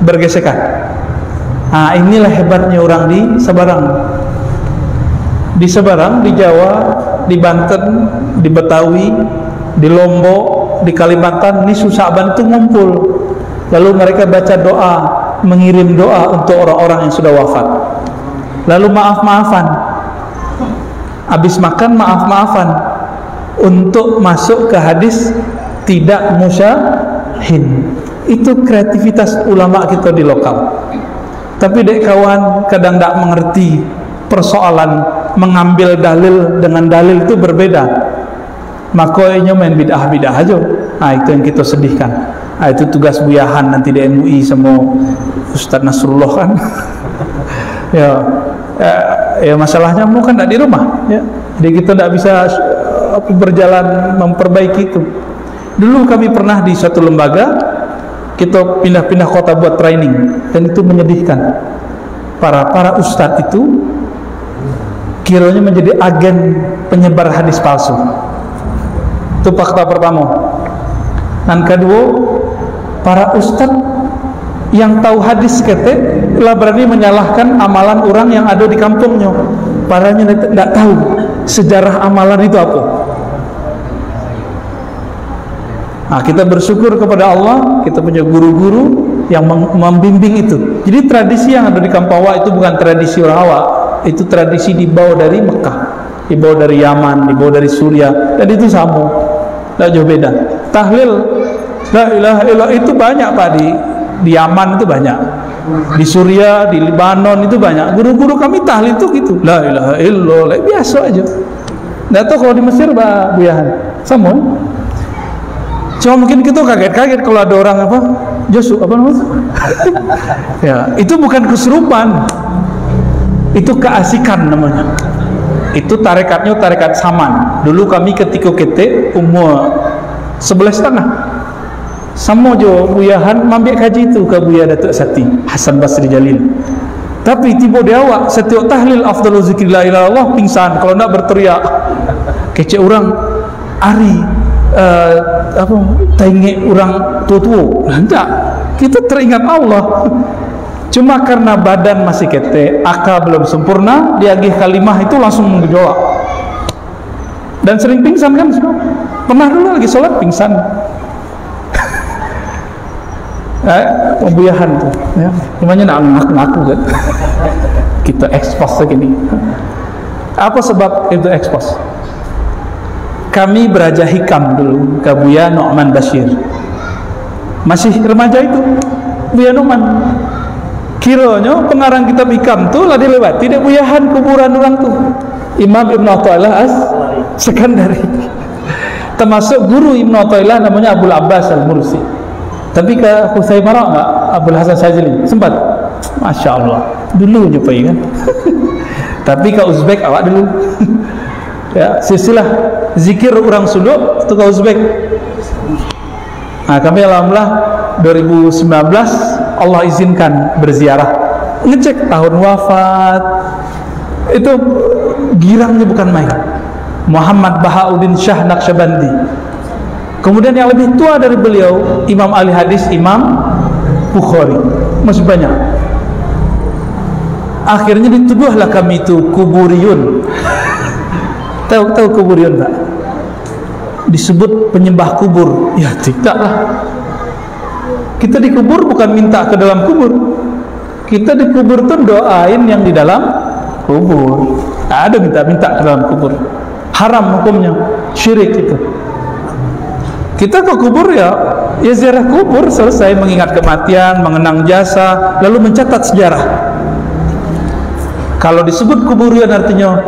Speaker 1: bergesekan. Nah, inilah hebatnya orang di Sebarang. Di Sebarang, di Jawa, di Banten, di Betawi, di Lombok, di Kalimantan, ini Sa'ban itu ngumpul. Lalu mereka baca doa, mengirim doa untuk orang-orang yang sudah wafat. Lalu maaf-maafan. Habis makan maaf-maafan untuk masuk ke hadis tidak musyahin. Itu kreativitas ulama kita di lokal. Tapi dek kawan kadang tak mengerti persoalan mengambil dalil dengan dalil itu berbeda. Makanya main bidah-bidah aja. Nah itu yang kita sedihkan. Nah, itu tugas buyahan nanti di MUI sama Ustaz Nasrullah kan. ya masalahnya mau kan tak di rumah ya. Jadi kita tak bisa berjalan memperbaiki itu. Dulu kami pernah di suatu lembaga, kita pindah-pindah kota buat training, dan itu menyedihkan. Para ustadz itu kiranya menjadi agen penyebar hadis palsu. Itu fakta pertama. Dan kedua, para ustadz yang tahu hadis ketek telah berani menyalahkan amalan orang yang ada di kampungnya. Padahal tidak tahu sejarah amalan itu apa. Nah, kita bersyukur kepada Allah, kita punya guru-guru yang membimbing itu. Jadi tradisi yang ada di Kampawa itu bukan tradisi orang awak, itu tradisi dibawa dari Mekah, dibawa dari Yaman, dibawa dari Suriah, dan itu sama, tidak jauh beda. Tahlil la ilaha illallah itu banyak Pak, di Yaman itu banyak, di Suriah, di Lebanon itu banyak. Guru-guru kami tahlil itu gitu, la ilaha illallah, biasa aja. Nggak tahu kalau di Mesir Pak Buyahan, sama. Cuma mungkin kita kaget-kaget kalau ada orang apa Josu apa namanya ya itu bukan keserupan, itu keasikan namanya. Itu tarekatnya tarekat Saman. Dulu kami ketika kete umur 11,5 sama jo buyahan mambik kaji itu ke Buya Datuk Sati Hasan Basri Jalil. Tapi tiba dia awak setiap tahlil afdalu zikri la ilaha illallah pingsan kalau nak berteriak. Kece orang ari tainge orang tua-tua. Tidak, kita teringat Allah. Cuma karena badan masih kete, akal belum sempurna, dia agih kalimah itu langsung menggejolak. Dan sering pingsan kan? Pernah dulu lagi sholat pingsan. Pembuyahan tuh, ya. Namanya nak ngaku-ngaku kan. Kita expose segini. Apa sebab itu expose? Kami beraja hikam dulu ke Buya Nu'man Bashir, masih remaja itu Buya Nu'man. Kiranya pengarang kitab hikam tuh lah dilewati dek buyahan kuburan orang tuh Imam Ibn Athaillah As-Sekandari. termasuk guru Ibnu Athaillah namanya Abul Abbas Al-Mursi. Tapi ke Husay Marah enggak? Abdul Hasan Syazili sempat? Masya Allah, dulu nyupai kan. Tapi ke Uzbek awak dulu. Ya, silsilah zikir orang suluk itu ke Uzbek. Nah, kami alhamdulillah 2019 Allah izinkan berziarah, ngecek tahun wafat, itu girangnya bukan main. Muhammad Bahauddin Shah Naqsyabandi. Kemudian yang lebih tua dari beliau, Imam ahli hadis Imam Bukhari, masih banyak. Akhirnya dituduhlah kami itu kuburiyun. Tahu kuburiyun tak? Disebut penyembah kubur. Ya tidaklah. Kita dikubur bukan minta ke dalam kubur. Kita dikubur tuh doain yang di dalam kubur. Tak ada minta-minta ke dalam kubur. Haram hukumnya, syirik itu. Kita ke kubur ya ziarah kubur, selesai mengingat kematian, mengenang jasa, lalu mencatat sejarah. Kalau disebut kuburian artinya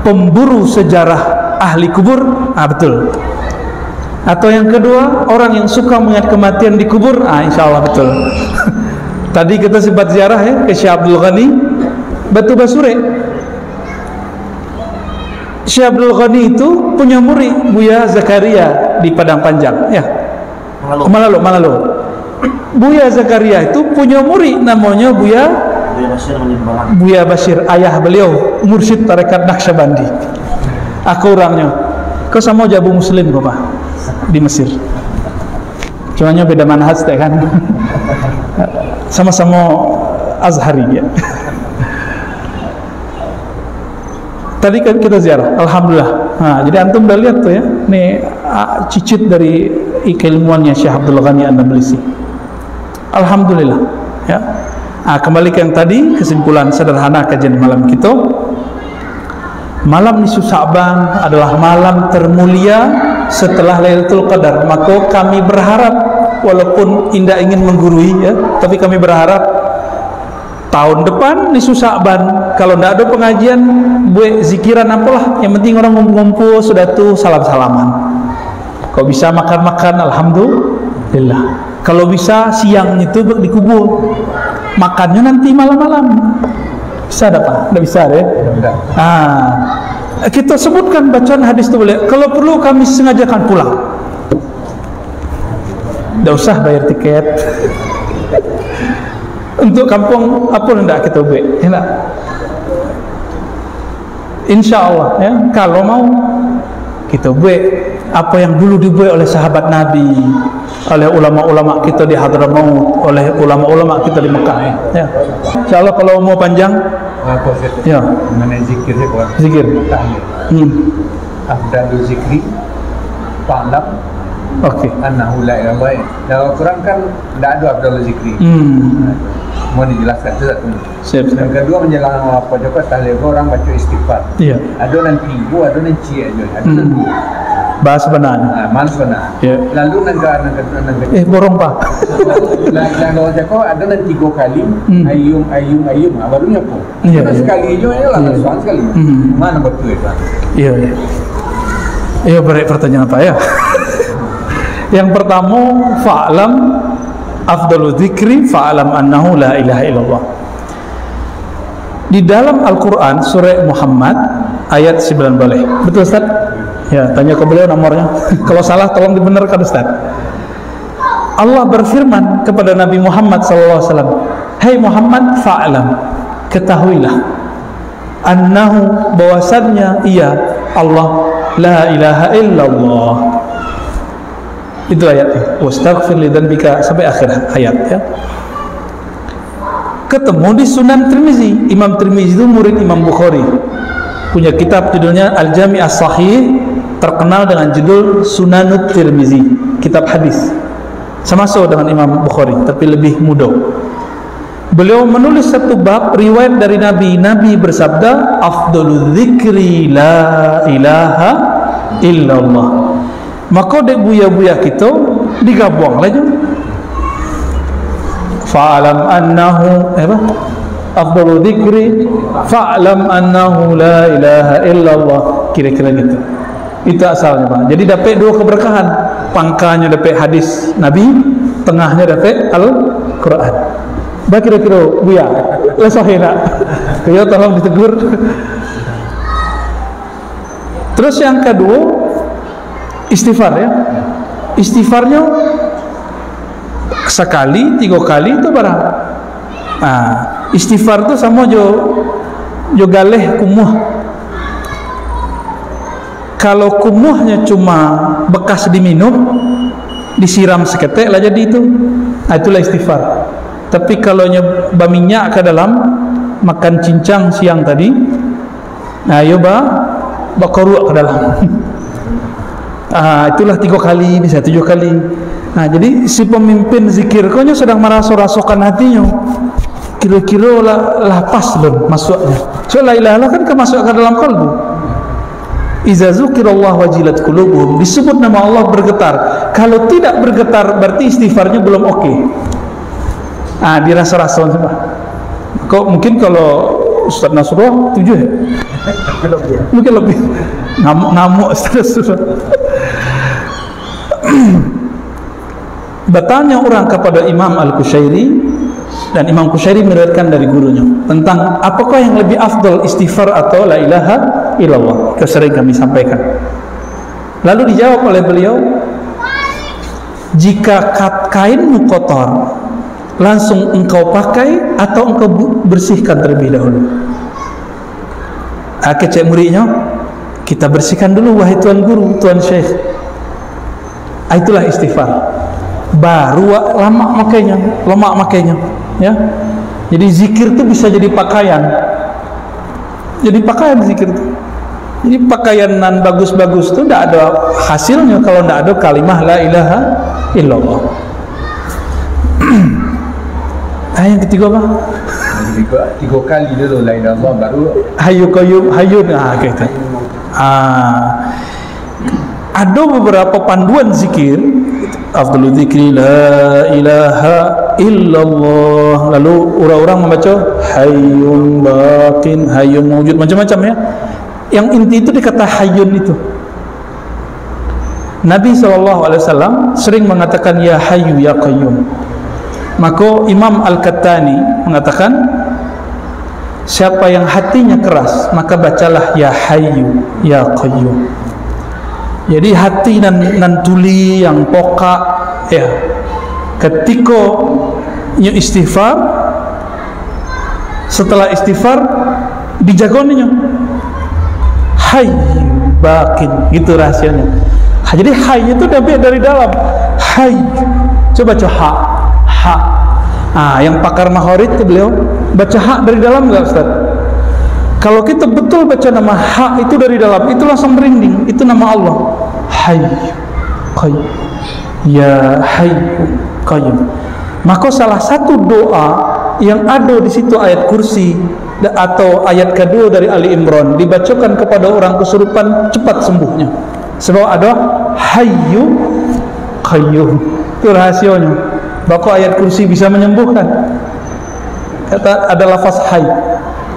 Speaker 1: pemburu sejarah ahli kubur, betul. Atau yang kedua, orang yang suka mengingat kematian di kubur, insya Allah betul. Tadi kita sempat ziarah ya ke Syekh Abdul Ghani Batu Basure. Syekh Abdul Ghani itu punya murid Buya Zakaria di Padang Panjang ya. Malalo. Buya Zakaria itu punya murid namanya Buya Bashir, ayah beliau mursyid tarekat Naqsyabandi. Aku orangnya kau sama Jabu Muslim Bapak di Mesir, cumanya beda manhaj kan. Sama-sama Azhari ya. Tadi kan kita ziarah, alhamdulillah. Nah, jadi antum udah lihat tuh ya, nih cicit dari keilmuannya Syekh Abdul Ghani An-Nablisi. Alhamdulillah ya. Kembali ke yang tadi, kesimpulan sederhana kajian malam kita. Malam nisfu Sya'ban adalah malam termulia setelah Lailatul Qadar. Maka kami berharap, walaupun Indah ingin menggurui ya, tapi kami berharap tahun depan nisfu Sya'ban kalau tidak ada pengajian, buat zikiran apalah, yang penting orang ngumpul sudah tuh salam-salaman. Kalau bisa makan-makan, alhamdulillah. Kalau bisa siang itu dikubur, makannya nanti malam-malam. Bisa ada Pak? Tidak bisa deh. Kita sebutkan bacaan hadis itu boleh. Kalau perlu kami sengajakan pulang. Tidak usah bayar tiket. Untuk kampung apa hendak kita buat? Hendak. Insya Allah ya. Kalau mau kita buat apa yang dulu dibuat oleh sahabat Nabi, oleh ulama-ulama kita di Hadramaut, oleh ulama-ulama kita di Mekah ya. Insya Allah kalau mau panjang ya.
Speaker 2: Mengenai zikir
Speaker 1: zikir
Speaker 2: afdalul zikri fa'lam annahu la ilaha illallah. Dalam Al-Quran kan tidak ada afdalul zikri. Mau dijelaskan itu satu. Yang kedua menjelang apa juga tahlil orang baca istighfar. Iya. Ada nanti ada nanti aja. Ada
Speaker 1: bahas benar.
Speaker 2: Manas benar.
Speaker 1: Yeah.
Speaker 2: Lalu negara
Speaker 1: borong Pak.
Speaker 2: Lalu joko ada nanti 3 kali ayum. Barunya po.
Speaker 1: Yeah,
Speaker 2: sekali aja ya lah sekali. Mana betul itu?
Speaker 1: Iya. Iya beri pertanyaan apa ya? Yang pertama, fa'lam afdalu dzikri fa'lam annahu la ilaha illallah. Di dalam Al-Quran surah Muhammad ayat 9 boleh. Betul Ustaz? Ya, tanya ke beliau nomornya. Kalau salah tolong dibenarkan Ustaz. Allah berfirman kepada Nabi Muhammad SAW, "Hai Muhammad, fa'lam, ketahuilah annahu bahwasannya ia Allah la ilaha illallah." Itu ayatnya. Wastaghfir li dzanbika sampai akhir ayat ya. Ketemu di Sunan Tirmizi. Imam Tirmizi itu murid Imam Bukhari. Punya kitab judulnya Al-Jami' As-Sahih, terkenal dengan judul Sunanut Tirmizi, kitab hadis. Sama-sama dengan Imam Bukhari, tapi lebih mudah. Beliau menulis satu bab riwayat dari Nabi. Nabi bersabda, "Afdalul dzikri la ilaha illallah." Maka dek buya-buya kita digabung lagi. Fa'lam annahu afdalul dzikri fa'lam annahu la ilaha illallah, kira-kira gitu. Itu asalnya Pak. Jadi dapat dua keberkahan. Pangkanya dapat hadis Nabi, tengahnya dapat Al-Quran. Bah kira-kira buya lesahina. Kaya tolong ditegur. Terus yang kedua istighfar ya. Istighfarnya sekali, 3 kali itu barang. Istighfar itu sama jo galeh kumuh. Kalau kumuhnya cuma bekas diminum, disiram seketek lah jadi itu. Itulah istighfar. Tapi kalau nyoba minyak ke dalam, makan cincang siang tadi, ayo bakoruak ke dalam. Itulah 3 kali, bisa 7 kali. Jadi si pemimpin zikir konya sedang merasa-rasakan hatinya. Kira-kira lah pas belum masuknya. So la ilaha illallah kan kemasuk ke dalam kalbu. Iza zukirallah wajilat qulubuhum, disebut nama Allah bergetar. Kalau tidak bergetar berarti istighfarnya belum oke. Dirasa-rasa coba. Kok mungkin kalau Ustaz Nasrullah 7 ya? Mungkin lebih. Ngamuk Ustaz Nasrullah. Bertanya orang kepada Imam Al-Qushairi, dan Imam Qushairi meriwayatkan dari gurunya tentang apakah yang lebih afdal, istighfar atau la ilaha illallah. Itu sering kami sampaikan. Lalu dijawab oleh beliau, jika kainmu kotor langsung engkau pakai atau engkau bersihkan terlebih dahulu. Kecek muridnya, kita bersihkan dulu wahai tuan guru, tuan syekh. Itulah istighfar. Baru lama makainya, lemak makainya, ya. Jadi zikir itu bisa jadi pakaian. Jadi pakaian zikir itu. Jadi pakaian nan bagus-bagus itu tidak ada hasilnya kalau tidak ada kalimah la ilaha illallah. Yang ketiga apa?
Speaker 2: Tiga kali dulu la ilaha illallah, baru
Speaker 1: Hayyu Qayyum, Hayyun. Gitu. Ada beberapa panduan zikir. Afdalul zikri la ilaha illallah. Lalu orang-orang membaca hayyun baqin, hayyun mawjud, macam-macam ya. Yang inti itu dikata hayyun itu. Nabi SAW sering mengatakan ya hayyu ya qayyum. Maka Imam Al-Kattani mengatakan, siapa yang hatinya keras maka bacalah ya hayyu ya qayyum. Jadi hati nan tuli yang pokak ya, ketika nyu istighfar, setelah istighfar dijagoninya hayy bakin, gitu rahasianya. Jadi hayy itu dari dalam hayy. Coba ha. Yang pakar Mahorid itu beliau baca ha dari dalam enggak Ustaz? Kalau kita betul baca nama ha itu dari dalam, itu langsung merinding. Itu nama Allah. Hayy Qayyum. Ya Hayy Qayyum. Maka salah satu doa yang ada di situ ayat kursi atau ayat kedua dari Ali Imran dibacakan kepada orang kesurupan, cepat sembuhnya. Sebab ada Hayyu Qayyum. Itu rahasianya. Maka ayat kursi bisa menyembuhkan. Kata ada lafaz hayy.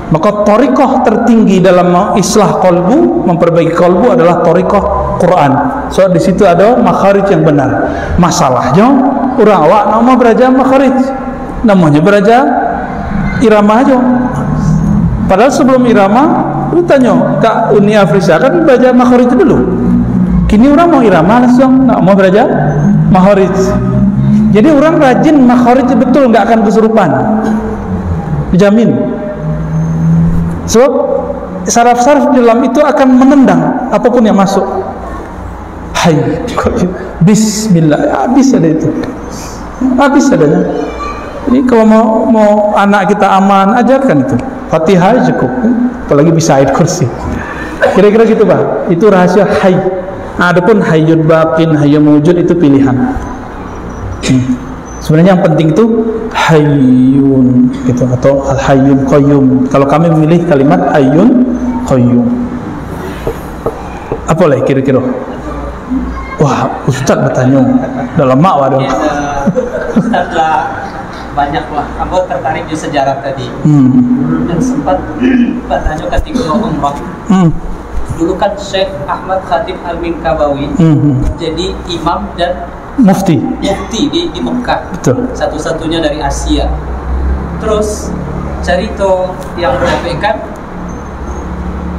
Speaker 1: Maka thariqah tertinggi dalam islah qalbu, memperbaiki qalbu adalah thariqah Quran. So di situ ada makharij yang benar. Masalahnya orang awak nama beraja makharij, namanya beraja irama aja. Padahal sebelum irama, lu tanya Kak Uni Afrisa kan beraja makharij dulu. Kini orang mau irama langsung, nak mau beraja makharij. Jadi orang rajin makharij betul, nggak akan kesurupan, dijamin. Sebab saraf-saraf di dalam itu akan menendang apapun yang masuk. Hayy Bismillah, habis ada itu, habis adanya. Jadi kalau mau anak kita aman, ajarkan itu Fatihah cukup, apalagi bisa ayat kursi. Kira-kira gitu Pak. Itu rahasia hayy. Adapun hayyun baqin, hayyun mawjud itu pilihan. Sebenarnya yang penting itu hayyun gitu, atau al-hayyun qayyum. Kalau kami memilih kalimat hayyun qayyum. Apa lagi kira-kira? Wah, Ustaz bertanya. Udah lama waduh.
Speaker 3: Ustaz lah banyak lah. Aku tertarik di sejarah tadi. Dan sempat bertanya ketika umrah. dulu kan Syekh Ahmad Khatib Al-Minkabawi jadi imam dan
Speaker 1: mufti
Speaker 3: di Mekah.
Speaker 1: Betul.
Speaker 3: Satu-satunya dari Asia. Terus cerita yang menyampaikan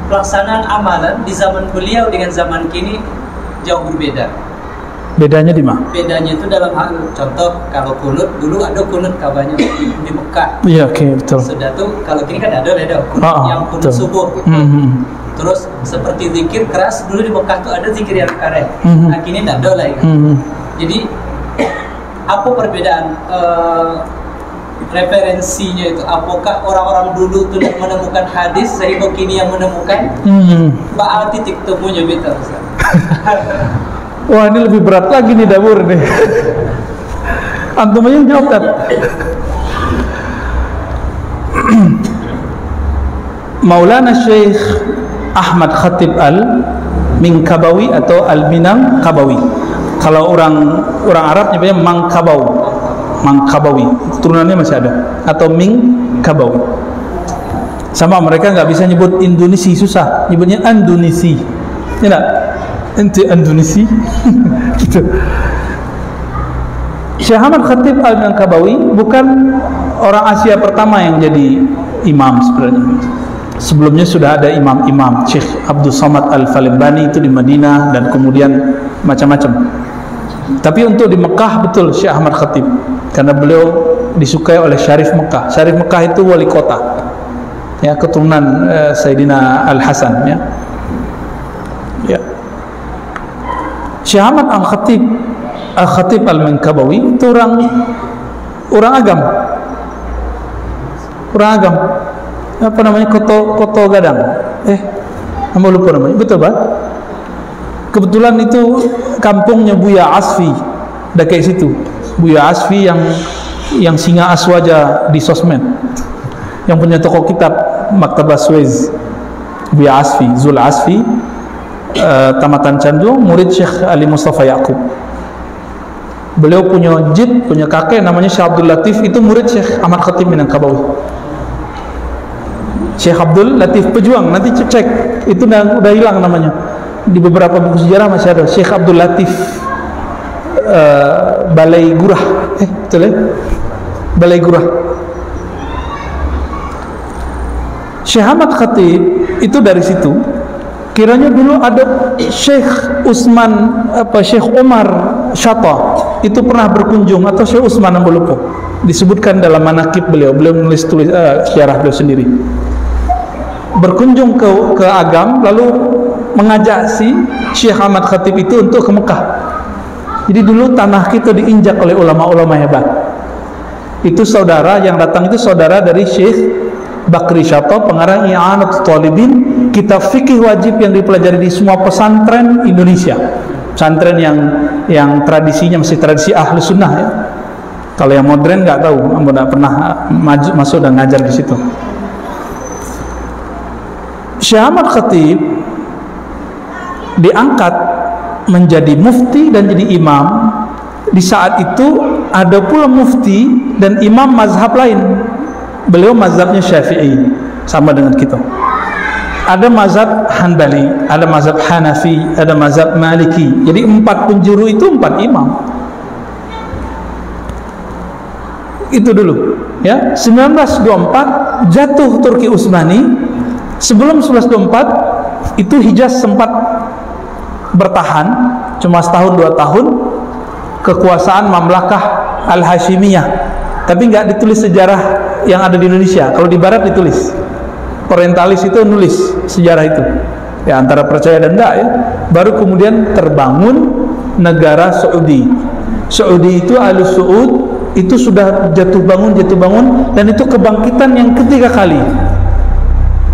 Speaker 3: pelaksanaan amalan di zaman beliau dengan zaman kini jauh berbeda.
Speaker 1: Bedanya di mana?
Speaker 3: Bedanya itu dalam hal contoh kalau kunut dulu ada kunut kabarnya di Mekah.
Speaker 1: Iya, oke, betul.
Speaker 3: Sudah tuh kalau kini kan ada beda kunut yang kunut subuh gitu. Terus seperti zikir keras dulu di Mekah tuh ada zikir yang keren. Nah kini tidak ada lagi. Jadi apa perbedaan referensinya itu? Apakah orang-orang dulu tuh tidak menemukan hadis sehingga kini yang menemukan? Baal titik temunya betul.
Speaker 1: Wah, ini lebih berat lagi nih dapur nih. Antum aja jawab kan? Maulana Syekh Ahmad Khatib Al-Minkabawi atau Al-Minangkabawi. Kalau orang Arab nyebutnya Mangkabawi. Turunannya masih ada. Atau Minkabawi. Sama mereka nggak bisa nyebut Indonesia, susah. Nyebutnya Andonisi. Ya enggak? Ente Indonesia. Gitu. Syekh Ahmad Khatib Al-Minangkabawi bukan orang Asia pertama yang jadi imam sebenarnya. Sebelumnya sudah ada imam-imam. Syekh Abdul Somad Al-Falembani itu di Madinah dan kemudian macam-macam. Tapi untuk di Mekah betul Syekh Ahmad Khatib karena beliau disukai oleh Syarif Mekah. Syarif Mekah itu wali kota. Ya, keturunan Sayyidina Al-Hasan ya. Ya. Syekh Ahmad Al-Khatib Al-Minkabawi itu orang agam. Apa namanya, Koto Gadang, nama lupa namanya, betul Pak? Kebetulan itu kampungnya Buya Asfi, udah kayak situ. Buya Asfi yang singa aswaja di sosmed, yang punya toko kitab Maktabah Suez. Buya Asfi, Zul Asfi, tamatan Candu, murid Syekh Ali Mustafa Yaqub. Beliau punya kakek namanya Syekh Abdul Latif, itu murid Syekh Ahmad Khatib Minangkabawi. Syekh Abdul Latif Pejuang, nanti cek itu udah hilang namanya. Di beberapa buku sejarah masih ada Syekh Abdul Latif Balai Gurah. Betul ya? Balai Gurah. Syekh Ahmad Khatib itu dari situ. Kiranya dulu ada Syekh Syekh Umar Syata itu pernah berkunjung, atau Syekh Utsman Ambulupo, disebutkan dalam manaqib beliau menulis syarah beliau sendiri. Berkunjung ke Agam lalu mengajak si Syekh Ahmad Khatib itu untuk ke Mekah. Jadi dulu tanah kita diinjak oleh ulama-ulama hebat. Itu saudara yang datang itu saudara dari Syekh Bakri Syata, pengarang I'anatul Talibin, kitab fikih wajib yang dipelajari di semua pesantren Indonesia. Pesantren yang tradisinya masih tradisi ahli sunnah ya. Kalau yang modern nggak tahu, nggak pernah masuk dan ngajar di situ. Syekh Ahmad Khatib diangkat menjadi mufti dan jadi imam. Di saat itu ada pula mufti dan imam mazhab lain. Beliau mazhabnya Syafi'i, sama dengan kita. Ada mazhab Hanbali, ada mazhab Hanafi, ada mazhab Maliki. Jadi 4 penjuru itu 4 imam. Itu dulu ya. 1924 jatuh Turki Utsmani. Sebelum 1924 itu Hijaz sempat bertahan cuma setahun 2 tahun, kekuasaan Mamlakah Al-Hashimiyah, tapi nggak ditulis sejarah yang ada di Indonesia. Kalau di Barat ditulis, orientalis itu nulis sejarah itu ya, antara percaya dan enggak ya. Baru kemudian terbangun negara Saudi. Saudi itu Al Saud itu sudah jatuh bangun dan itu kebangkitan yang ketiga kali.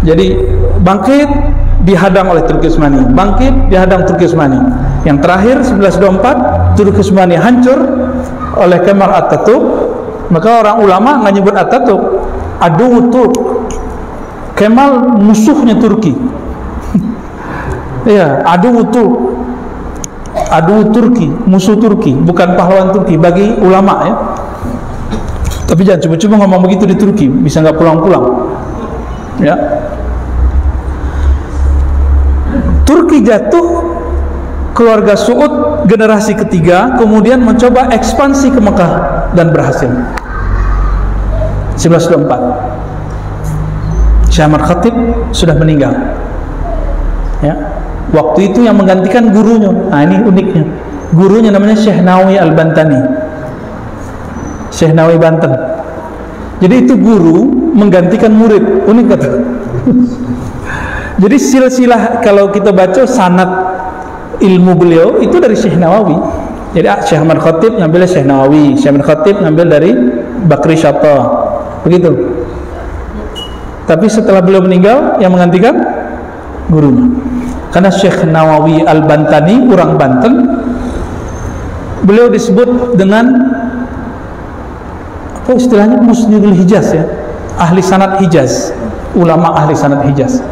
Speaker 1: Jadi bangkit dihadang oleh Turki Utsmani, bangkit dihadang Turki Utsmani. Yang terakhir 1924 Turki Utsmani hancur oleh Kemal Atatürk. Maka orang ulama nggak nyebut Atatürk, Adu Turk. Kemal musuhnya Turki. Iya, Adu Turk, Adu Turki, musuh Turki, bukan pahlawan Turki bagi ulama ya. Tapi jangan coba-coba ngomong begitu di Turki, bisa nggak pulang-pulang. Ya. Turki jatuh, keluarga Saud generasi ketiga kemudian mencoba ekspansi ke Mekah dan berhasil. 1924 Syekh Ahmad Khatib sudah meninggal ya. Waktu itu yang menggantikan gurunya, nah ini uniknya, gurunya namanya Syekh Nawawi Al-Bantani, Syekh Nawawi Banten. Jadi itu guru menggantikan murid, unik kata. Jadi silsilah kalau kita baca sanad ilmu beliau itu dari Syekh Nawawi. Jadi Syekh Ahmad Khatib ngambil Syekh Nawawi, Syekh Ahmad Khatib ngambil dari Bakri Syata, begitu. Tapi setelah beliau meninggal, yang menggantikan gurunya. Karena Syekh Nawawi Al-Bantani orang Banten, beliau disebut dengan apa istilahnya, Musnidul Hijaz ya, ahli sanad Hijaz, ulama ahli sanad Hijaz.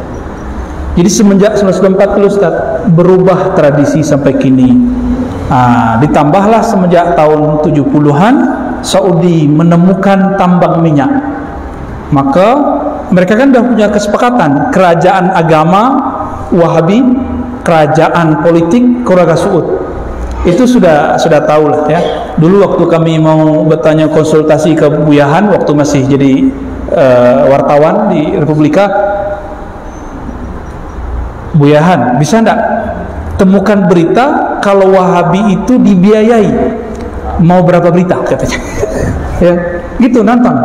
Speaker 1: Jadi semenjak 1940 Ustaz, berubah tradisi sampai kini. Ditambahlah semenjak tahun 70-an Saudi menemukan tambang minyak. Maka mereka kan sudah punya kesepakatan, kerajaan agama Wahabi, kerajaan politik keluarga Saud. Itu sudah tahu lah ya. Dulu waktu kami mau bertanya konsultasi ke Buyahan waktu masih jadi wartawan di Republika, Buyahan, bisa enggak temukan berita kalau Wahabi itu dibiayai, mau berapa berita katanya. Ya, gitu nantang.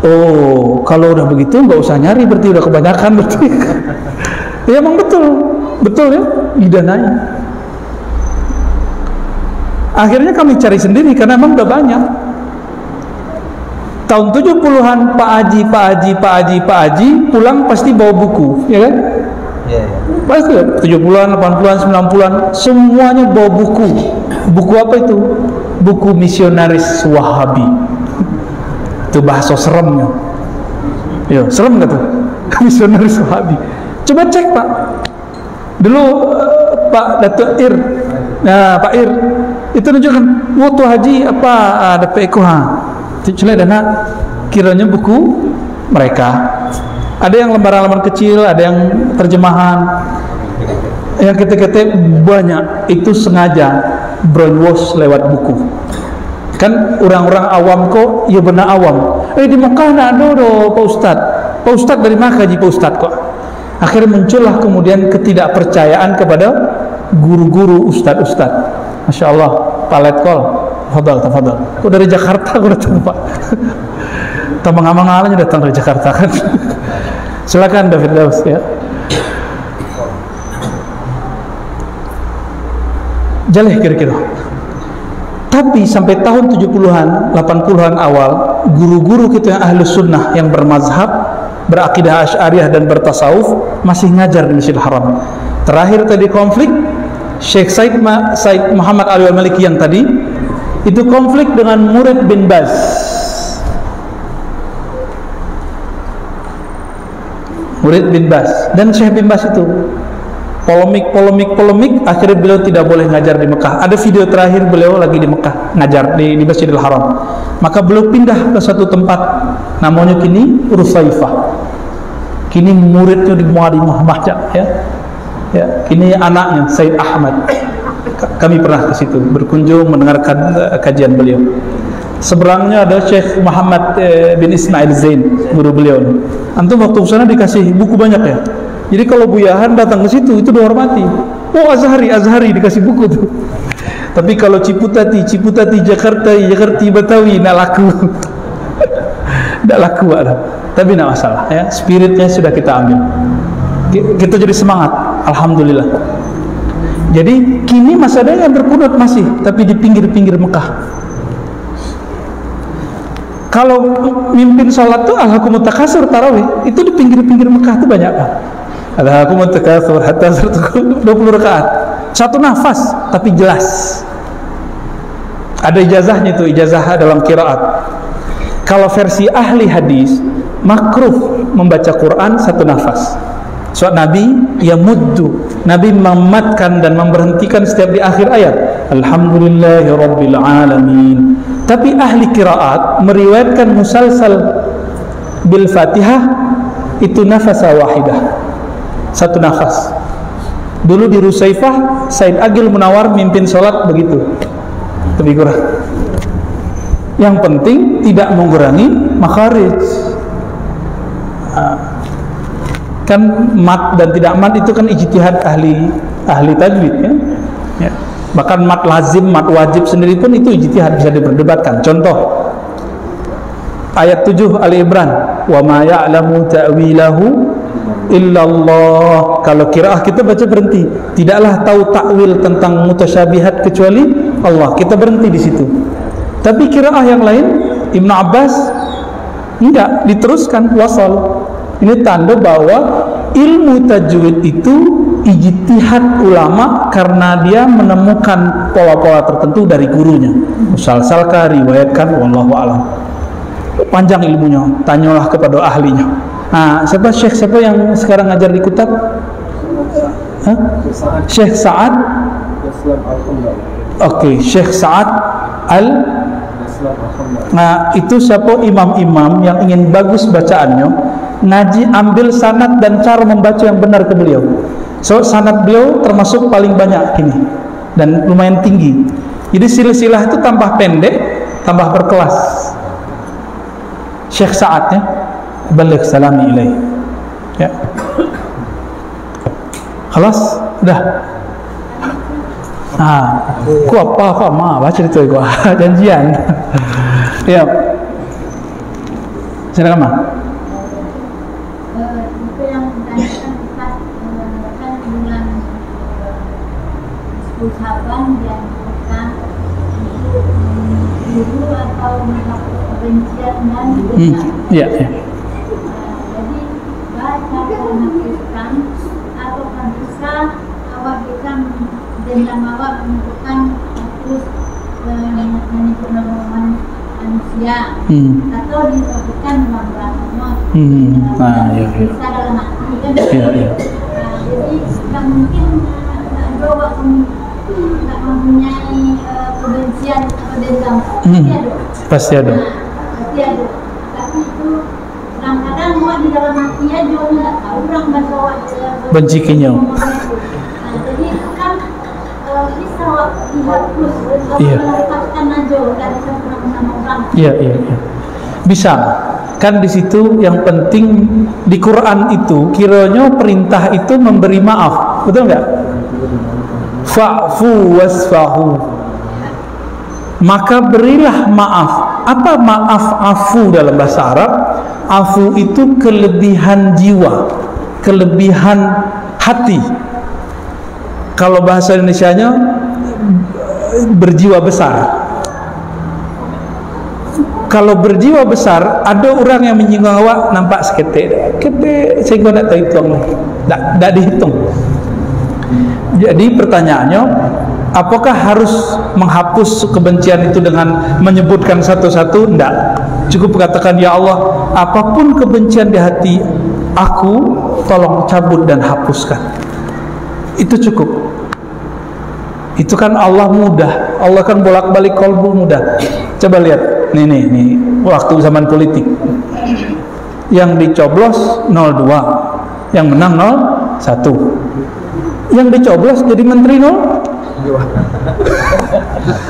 Speaker 1: Oh, kalau udah begitu nggak usah nyari, berarti udah kebanyakan berarti. Ya emang betul ya, didanai. Akhirnya kami cari sendiri karena emang udah banyak. Tahun 70-an Pak Haji pulang pasti bawa buku, ya kan? Pasti 70-an, 80-an, 90-an semuanya bawa buku. Buku apa itu? Buku misionaris Wahabi. Itu bahasa seremnya. Yo, serem gak tuh? Misionaris Wahabi. Coba cek Pak. Dulu Pak Datuk Ir, nah Pak Ir itu nunjukkan waktu haji apa ada PEKO Cule dana kiranya buku mereka. Ada yang lembaran-lembaran kecil, ada yang terjemahan. Yang ketik-ketik banyak itu sengaja brainwash lewat buku. Kan orang-orang awam kok, ya benar awam. Di Mekah nak ada Pak Ustadz. Pak Ustadz dari mana kaji Pak Ustadz kok? Akhirnya muncullah kemudian ketidakpercayaan kepada guru-guru ustadz-ustadz. Masya Allah, Pak Letkol, tafadhal. Kok dari Jakarta kok datang Pak? Tamang-amangalanya datang dari Jakarta kan? Silakan David Daus ya. Jaleh kira-kira. Tapi sampai tahun 70-an, 80-an awal, guru-guru kita yang ahli sunnah yang bermazhab, berakidah Asy'ariyah dan bertasawuf masih ngajar di Masjidil Haram. Terakhir tadi konflik Syekh Said Muhammad Ali Al-Maliki yang tadi itu konflik dengan murid bin Baz. Murid bin Baz dan Syekh bin Baz itu polemik, akhirnya beliau tidak boleh ngajar di Mekah. Ada video terakhir beliau lagi di Mekah ngajar di Masjidil Haram. Maka beliau pindah ke satu tempat namanya kini Rusaifah. Kini muridnya di Muadi Muhammad ya. Kini anaknya Said Ahmad. Kami pernah ke situ berkunjung mendengarkan kajian beliau. Seberangnya ada Syekh Muhammad bin Ismail Zain, guru beliau. Antum waktu sana dikasih buku banyak ya. Jadi kalau Buyahan datang ke situ itu dihormati. Oh Azhari dikasih buku tuh. Tapi kalau Ciputati Jakarta Betawi nak laku. Tidak laku ada. Tapi tidak masalah ya. Spiritnya sudah kita ambil. Kita jadi semangat. Alhamdulillah. Jadi kini masih ada yang berkunut masih, tapi di pinggir-pinggir Mekah. Kalau mimpin sholat tuh alhaakumut takasur tarawih itu di pinggir-pinggir Mekah tuh banyak Pak. Alhaakumut takasur hatta zurtumul 20 rakaat. Satu nafas tapi jelas. Ada ijazahnya itu, ijazah dalam qiraat. Kalau versi ahli hadis makruh membaca Quran satu nafas. Soal Nabi yamuddu, Nabi mematkan dan memberhentikan setiap di akhir ayat. Alhamdulillahirabbil alamin. Tapi ahli qiraat meriwayatkan musalsal bil Fatihah itu nafasa wahidah. Satu nafas. Dulu di Rusaifah, Said Agil Munawar mimpin sholat begitu, lebih kurang. Yang penting tidak mengurangi makharij. Kan mat dan tidak mat itu kan ijtihad ahli tajwid kan. Ya. Bahkan mat lazim, mat wajib sendiri pun itu ijtihad, bisa diperdebatkan. Contoh ayat 7 Ali Imran, wa ma ya'lamu ta'wilahu illallah. Kalau qiraah kita baca berhenti, tidaklah tahu takwil tentang mutasyabihat kecuali Allah, kita berhenti di situ. Tapi qiraah yang lain, Ibnu Abbas enggak, diteruskan wasal. Ini tanda bahwa ilmu tajwid itu ijtihad ulama karena dia menemukan pola-pola tertentu dari gurunya. Musalsalkah, riwayatkan, wallahu a'lam. Panjang ilmunya, tanyalah kepada ahlinya. Nah, siapa yang sekarang ngajar di Kutab? Syekh Sa'ad. Oke, Syekh Sa'ad Nah, itu siapa imam-imam yang ingin bagus bacaannya, ngaji ambil sanad dan cara membaca yang benar ke beliau. So, sanad beliau termasuk paling banyak ini dan lumayan tinggi. Jadi silsilah itu tambah pendek, tambah berkelas. Syekh Sa'ad ya, balik salami ilaih. Ya. Khalas, udah. Gua apa baca itu gua janjian. Ya. Silakan, Ma.
Speaker 4: Itu yang ditanyakan Ustaz, kan bulan Saban dan bukan untuk guru atau menghapus kebencian dan dendam.
Speaker 1: Iya.
Speaker 4: Jadi baca dan menghapuskan atau bisa awak bisa dendam awak menentukan hapus menyentuh nama manusia atau disebutkan nama Allah. Bisa dalam hati kan? Jadi tidak mungkin ada waktu tidak mempunyai kebencian atau dendam.
Speaker 1: Pasti ada.
Speaker 4: Tapi itu kadang-kadang awak di dalam hati aja tidak tahu orang bahasa awak
Speaker 1: benci kinyau.
Speaker 4: Jadi kan bisa awak dihapus atau melepaskan aja dari sama orang. Iya.
Speaker 1: Bisa. Kan di situ yang penting di Quran itu kiranya perintah itu memberi maaf, betul nggak? Fa'fu wasfahu. Maka berilah maaf. Apa maaf afu dalam bahasa Arab? Afu itu kelebihan jiwa, kelebihan hati. Kalau bahasa Indonesianya berjiwa besar. Kalau berjiwa besar, ada orang yang menyinggung awak nampak seketik, sehingga tidak terhitung, tidak dihitung. Jadi pertanyaannya, apakah harus menghapus kebencian itu dengan menyebutkan satu-satu? Tidak. Cukup katakan, ya Allah, apapun kebencian di hati aku, tolong cabut dan hapuskan. Itu cukup. Itu kan Allah mudah. Allah kan bolak-balik kolbu mudah. Coba lihat. Nih, waktu zaman politik. Yang dicoblos 02, yang menang 01. Yang dicoblos jadi menteri 0.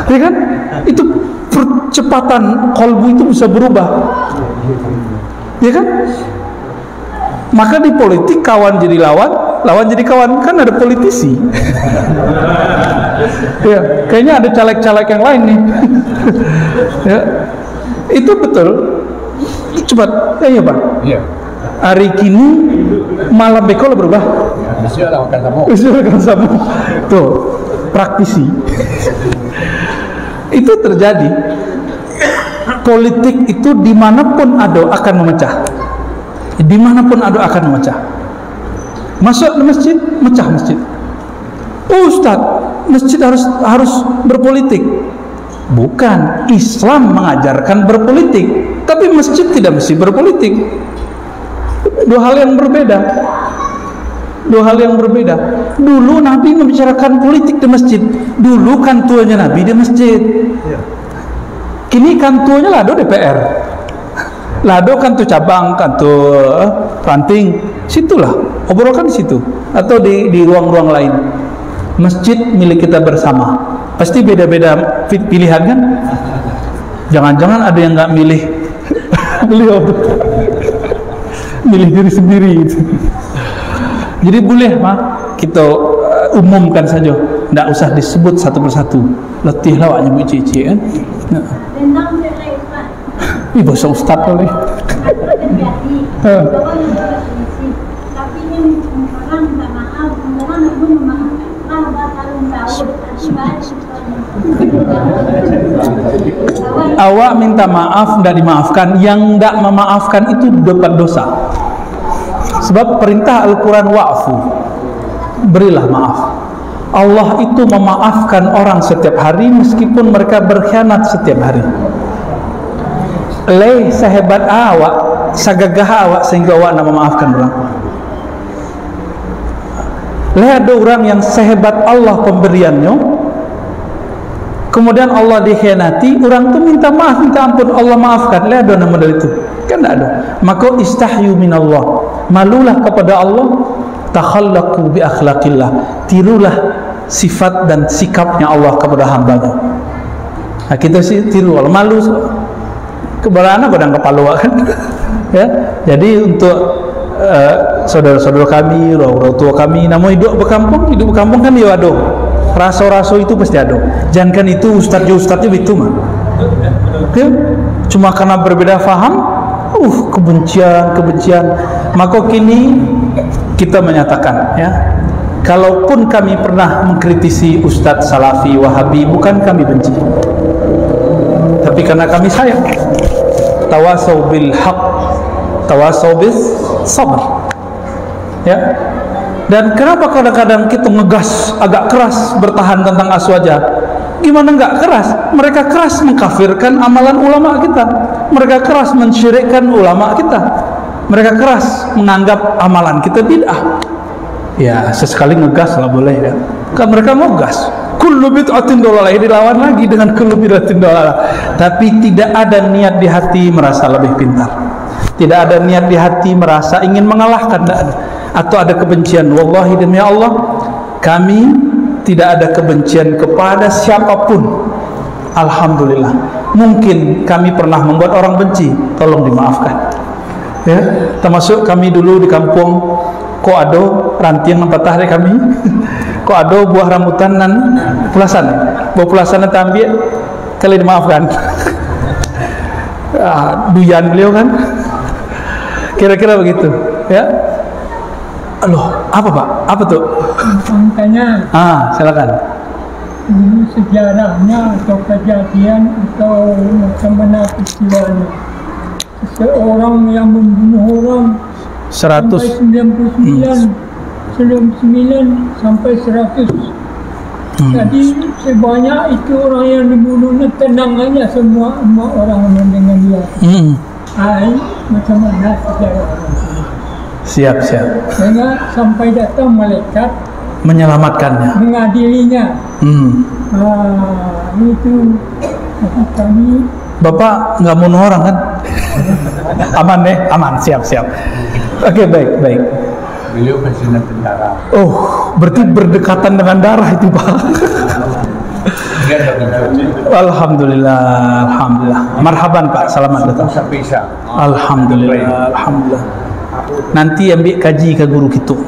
Speaker 1: Ya kan? Itu percepatan kolbu itu bisa berubah. Ya kan? Maka di politik kawan jadi lawan, lawan jadi kawan, kan ada politisi. Ya, kayaknya ada caleg-caleg yang lain nih. Ya, itu betul. Cepat, ya Pak. Iya. Hari kini malam bekol berubah.
Speaker 2: Bisa lakukan tamu.
Speaker 1: Tuh, praktisi. Itu terjadi. Politik itu dimanapun ada akan memecah. Dimanapun ada akan memecah. Masuk ke masjid, mecah masjid. Ustaz, masjid harus berpolitik. Bukan, Islam mengajarkan berpolitik, tapi masjid tidak mesti berpolitik. Dua hal yang berbeda. Dulu Nabi membicarakan politik di masjid. Dulu kan tuanya Nabi di masjid. Kini kan tuanya lado DPR. Lado kan tuh cabang, kan tuh ranting. Situlah, obrolkan di situ atau di ruang-ruang lain. Masjid milik kita bersama. Pasti beda-beda pilihan kan? Jangan-jangan ada yang nggak milih beliau, milih diri sendiri gitu. Jadi boleh kita umumkan saja, tidak usah disebut satu persatu. Letih lah awaknya cici kan. Ih, bahasa ustaz kali. Awak minta maaf, tidak dimaafkan. Yang tidak memaafkan itu dapat dosa. Sebab perintah Al-Quran wa'fu, berilah maaf. Allah itu memaafkan orang setiap hari meskipun mereka berkhianat setiap hari. Leh sehebat awak, sagagah awak sehingga awak nak memaafkan orang. Leh ada orang yang sehebat Allah pemberiannya, kemudian Allah dikhianati, orang tu minta maaf, minta ampun, Allah maafkan. Leh ada nama dari itu? Kan tak ada. Maka istahyu minallah, malulah kepada Allah. Takhallaqu bi akhlaqillah, tirulah sifat dan sikapnya Allah kepada hambanya. Nah, kita sih tiru, kalau malu keberana godang kepala kan. Ya, jadi untuk saudara-saudara kami, orang tua kami, namun hidup berkampung kan dia ada raso-raso itu pasti ada. Jangankan itu ustadznya itu mah. Okay? Cuma karena berbeda faham, kebencian. Maka kini kita menyatakan, ya, kalaupun kami pernah mengkritisi Ustadz Salafi Wahabi, bukan kami benci, tapi karena kami sayang. Tawasau bil haq, tawasau bis sabr. Ya. Dan kenapa kadang-kadang kita ngegas agak keras bertahan tentang aswaja? Gimana enggak keras? Mereka keras mengkafirkan amalan ulama kita. Mereka keras mensyirikkan ulama kita. Mereka keras menganggap amalan kita bid'ah. Ya, sesekali ngegas lah boleh ya. Kan mereka mau gas. Kullu bid'atin dolalah, dilawan lagi dengan kullu bid'atin dolalah. Tapi tidak ada niat di hati merasa lebih pintar. Tidak ada niat di hati merasa ingin mengalahkan, tidak ada. Atau ada kebencian. Wallahi demi Allah, kami tidak ada kebencian kepada siapapun. Alhamdulillah. Mungkin kami pernah membuat orang benci, tolong dimaafkan. Ya, termasuk kami dulu di kampung, kok ada ranting patah dari kami, kok ada buah rambutan nan pulasan, buah pulasan nanti ambil, kali dimaafkan. Duyan beliau kan, kira-kira begitu, ya. Loh, apa Pak? Apa tuh?
Speaker 5: Makanya.
Speaker 1: Silakan.
Speaker 5: Ini sejarahnya atau kejadian atau macam mana peristiwanya. Seseorang yang membunuh orang
Speaker 1: 100
Speaker 5: sampai 99 sampai 100. Jadi sebanyak itu orang yang dibunuhnya, tenang aja semua orang dengan dia. Macam mana sejarahnya?
Speaker 1: Siap.
Speaker 5: Sehingga sampai datang malaikat
Speaker 1: menyelamatkannya,
Speaker 5: mengadilinya. Itu kami.
Speaker 1: Bapak nggak bunuh orang kan? Aman deh, aman, siap. Oke, baik.
Speaker 2: Beliau pensiunan tentara.
Speaker 1: Oh, berarti berdekatan dengan darah itu Pak. Alhamdulillah. Marhaban Pak, selamat datang. Alhamdulillah. Nanti ambil kaji ke guru kita,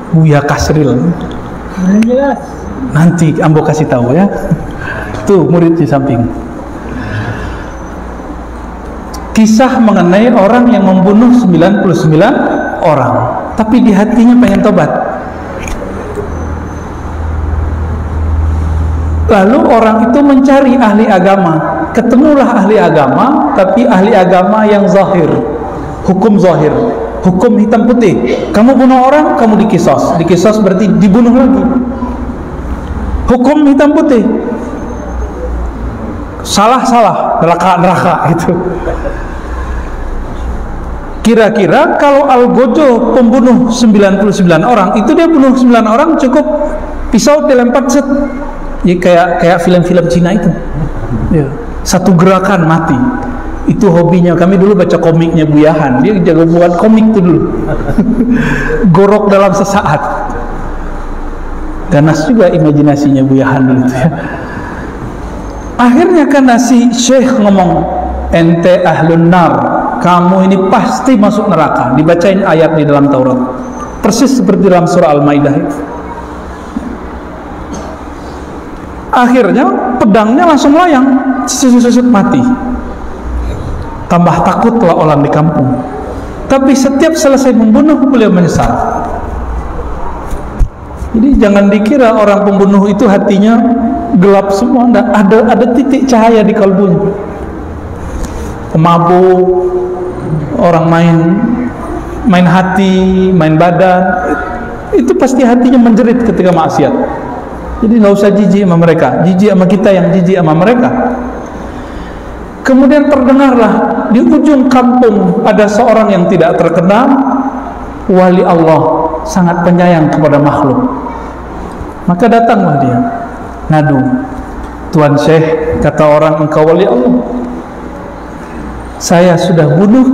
Speaker 1: Buya Kasril.
Speaker 5: Jelas.
Speaker 1: Nanti ambo kasih tahu ya. Tuh murid di samping. Kisah mengenai orang yang membunuh 99 orang, tapi di hatinya pengen tobat. Lalu orang itu mencari ahli agama, ketemulah ahli agama, tapi ahli agama yang zahir, hukum zahir, hukum hitam putih. Kamu bunuh orang, kamu dikisos. Dikisos berarti dibunuh lagi. Hukum hitam putih. Salah, neraka gitu. Kira-kira kalau Algojo pembunuh 99 orang, itu dia bunuh 9 orang cukup pisau dilempar set. Ya, kayak film-film Cina itu. Ya, satu gerakan mati. Itu hobinya. Kami dulu baca komiknya Buyahan, dia jago buat komik tuh dulu. Gorok dalam sesaat. Ganas juga imajinasinya Buyahan dulu ya. Akhirnya kan si Syekh ngomong, ente ahlun nar, kamu ini pasti masuk neraka. Dibacain ayat di dalam Taurat, persis seperti dalam surah Al-Maidah itu. Akhirnya pedangnya langsung layang, susut mati. Tambah takutlah orang di kampung. Tapi setiap selesai membunuh, beliau menyesal. Jadi jangan dikira orang pembunuh itu hatinya gelap semua. Ada titik cahaya di kalbunya. Pemabuk, orang main hati, main badan, itu pasti hatinya menjerit ketika maksiat. Jadi nggak usah jijik sama mereka, jijik sama kita yang jijik sama mereka. Kemudian terdengarlah di ujung kampung ada seorang yang tidak terkenal, wali Allah, sangat penyayang kepada makhluk. Maka datanglah dia ngadu, Tuan Syekh, kata orang, engkau wali Allah, saya sudah bunuh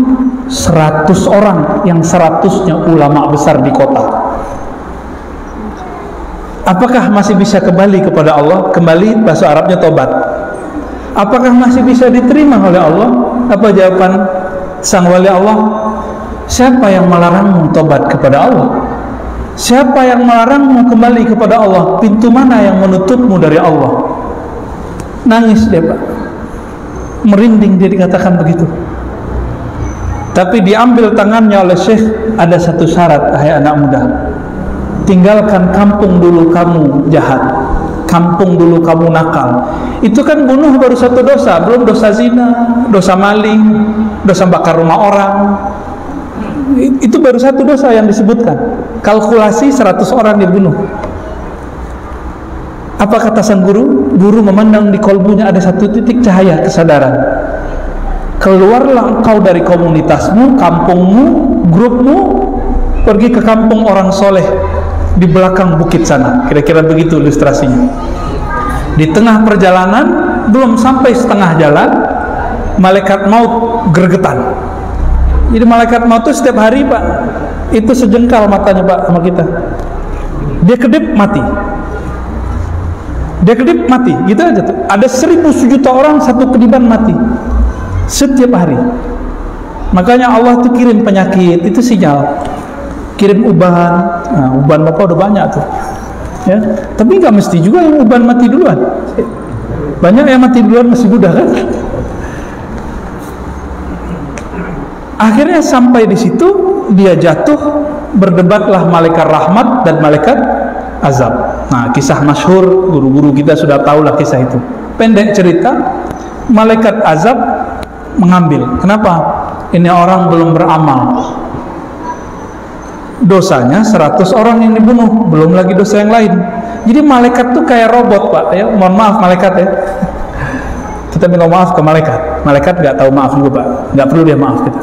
Speaker 1: 100 orang, yang 100-nya ulama besar di kota. Apakah masih bisa kembali kepada Allah? Kembali bahasa Arabnya tobat. Apakah masih bisa diterima oleh Allah? Apa jawaban sang wali Allah? Siapa yang melarangmu tobat kepada Allah? Siapa yang melarangmu kembali kepada Allah? Pintu mana yang menutupmu dari Allah? Nangis dia, Pak. Merinding dia dikatakan begitu. Tapi diambil tangannya oleh Syekh, ada satu syarat, hai anak muda. Tinggalkan kampung dulu kamu jahat, kampung dulu kamu nakal. Itu kan bunuh baru satu dosa, belum dosa zina, dosa maling, dosa bakar rumah orang. Itu baru satu dosa yang disebutkan. Kalkulasi 100 orang dibunuh. Apa kata sang guru? Guru memandang di kolbunya ada satu titik cahaya kesadaran. Keluarlah engkau dari komunitasmu, kampungmu, grupmu, pergi ke kampung orang soleh di belakang bukit sana. Kira-kira begitu ilustrasinya. Di tengah perjalanan, belum sampai setengah jalan, malaikat maut gregetan. Jadi malaikat maut itu setiap hari, Pak, itu sejengkal matanya, Pak, sama kita. Dia kedip mati. Dia kedip mati, gitu aja tuh. Ada 1000 sejuta orang satu kedipan mati setiap hari. Makanya Allah tuh kirim penyakit, itu sinyal. Kirim uban. Nah, uban Bapak udah banyak tuh. Ya, tapi nggak mesti juga yang uban mati duluan. Banyak yang mati duluan masih muda kan. Akhirnya sampai di situ dia jatuh, berdebatlah malaikat rahmat dan malaikat azab. Nah, kisah masyhur, guru-guru kita sudah tahu lah kisah itu. Pendek cerita, malaikat azab mengambil. Kenapa? Ini orang belum beramal. Dosanya 100 orang yang dibunuh, belum lagi dosa yang lain. Jadi malaikat tuh kayak robot, Pak. Ya, mohon maaf malaikat ya. Kita minta maaf ke malaikat. Malaikat nggak tahu maaf juga, Pak. Nggak perlu dia maaf kita.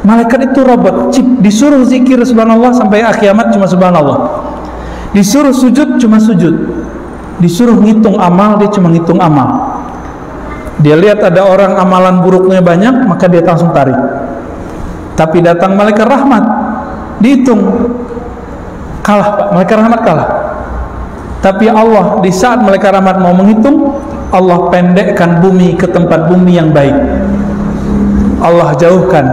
Speaker 1: Malaikat itu robot, chip, disuruh zikir subhanallah sampai kiamat cuma subhanallah. Disuruh sujud cuma sujud. Disuruh ngitung amal, dia cuma ngitung amal. Dia lihat ada orang amalan buruknya banyak, maka dia langsung tarik. Tapi datang malaikat rahmat, dihitung, kalah, Pak. Malaikat rahmat kalah. Tapi Allah di saat malaikat rahmat mau menghitung, Allah pendekkan bumi ke tempat bumi yang baik. Allah jauhkan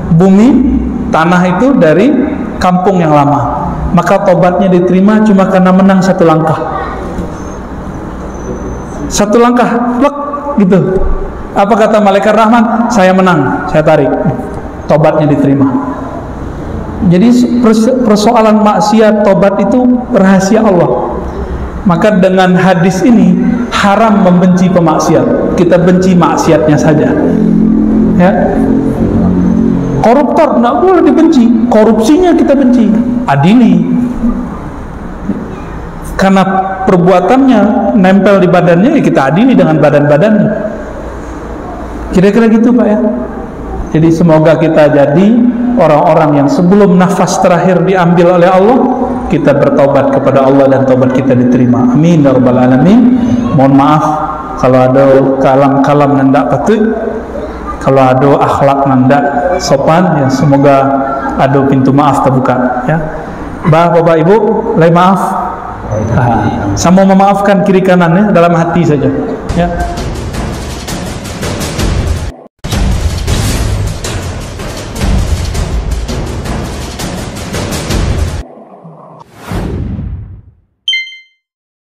Speaker 1: bumi, tanah itu dari kampung yang lama. Maka tobatnya diterima cuma karena menang satu langkah. Satu langkah, plek, gitu. Apa kata malaikat rahmat? Saya menang, saya tarik. Tobatnya diterima. Jadi persoalan maksiat, tobat itu rahasia Allah. Maka dengan hadis ini haram membenci pemaksiat. Kita benci maksiatnya saja. Ya. Koruptor tidak boleh dibenci, korupsinya kita benci, adili. Karena perbuatannya nempel di badannya, ya kita adili dengan badan-badannya. Kira-kira gitu, Pak ya. Jadi semoga kita jadi orang-orang yang sebelum nafas terakhir diambil oleh Allah, kita bertaubat kepada Allah dan taubat kita diterima. Amin ya rabbal alamin. Mohon maaf kalau ada kalam-kalam yang tidak patut. kalau ada akhlak nanda sopan, ya semoga ada pintu maaf terbuka, ya. Bapak Ibu, lain maaf. Sama memaafkan kiri kanannya dalam hati saja, ya.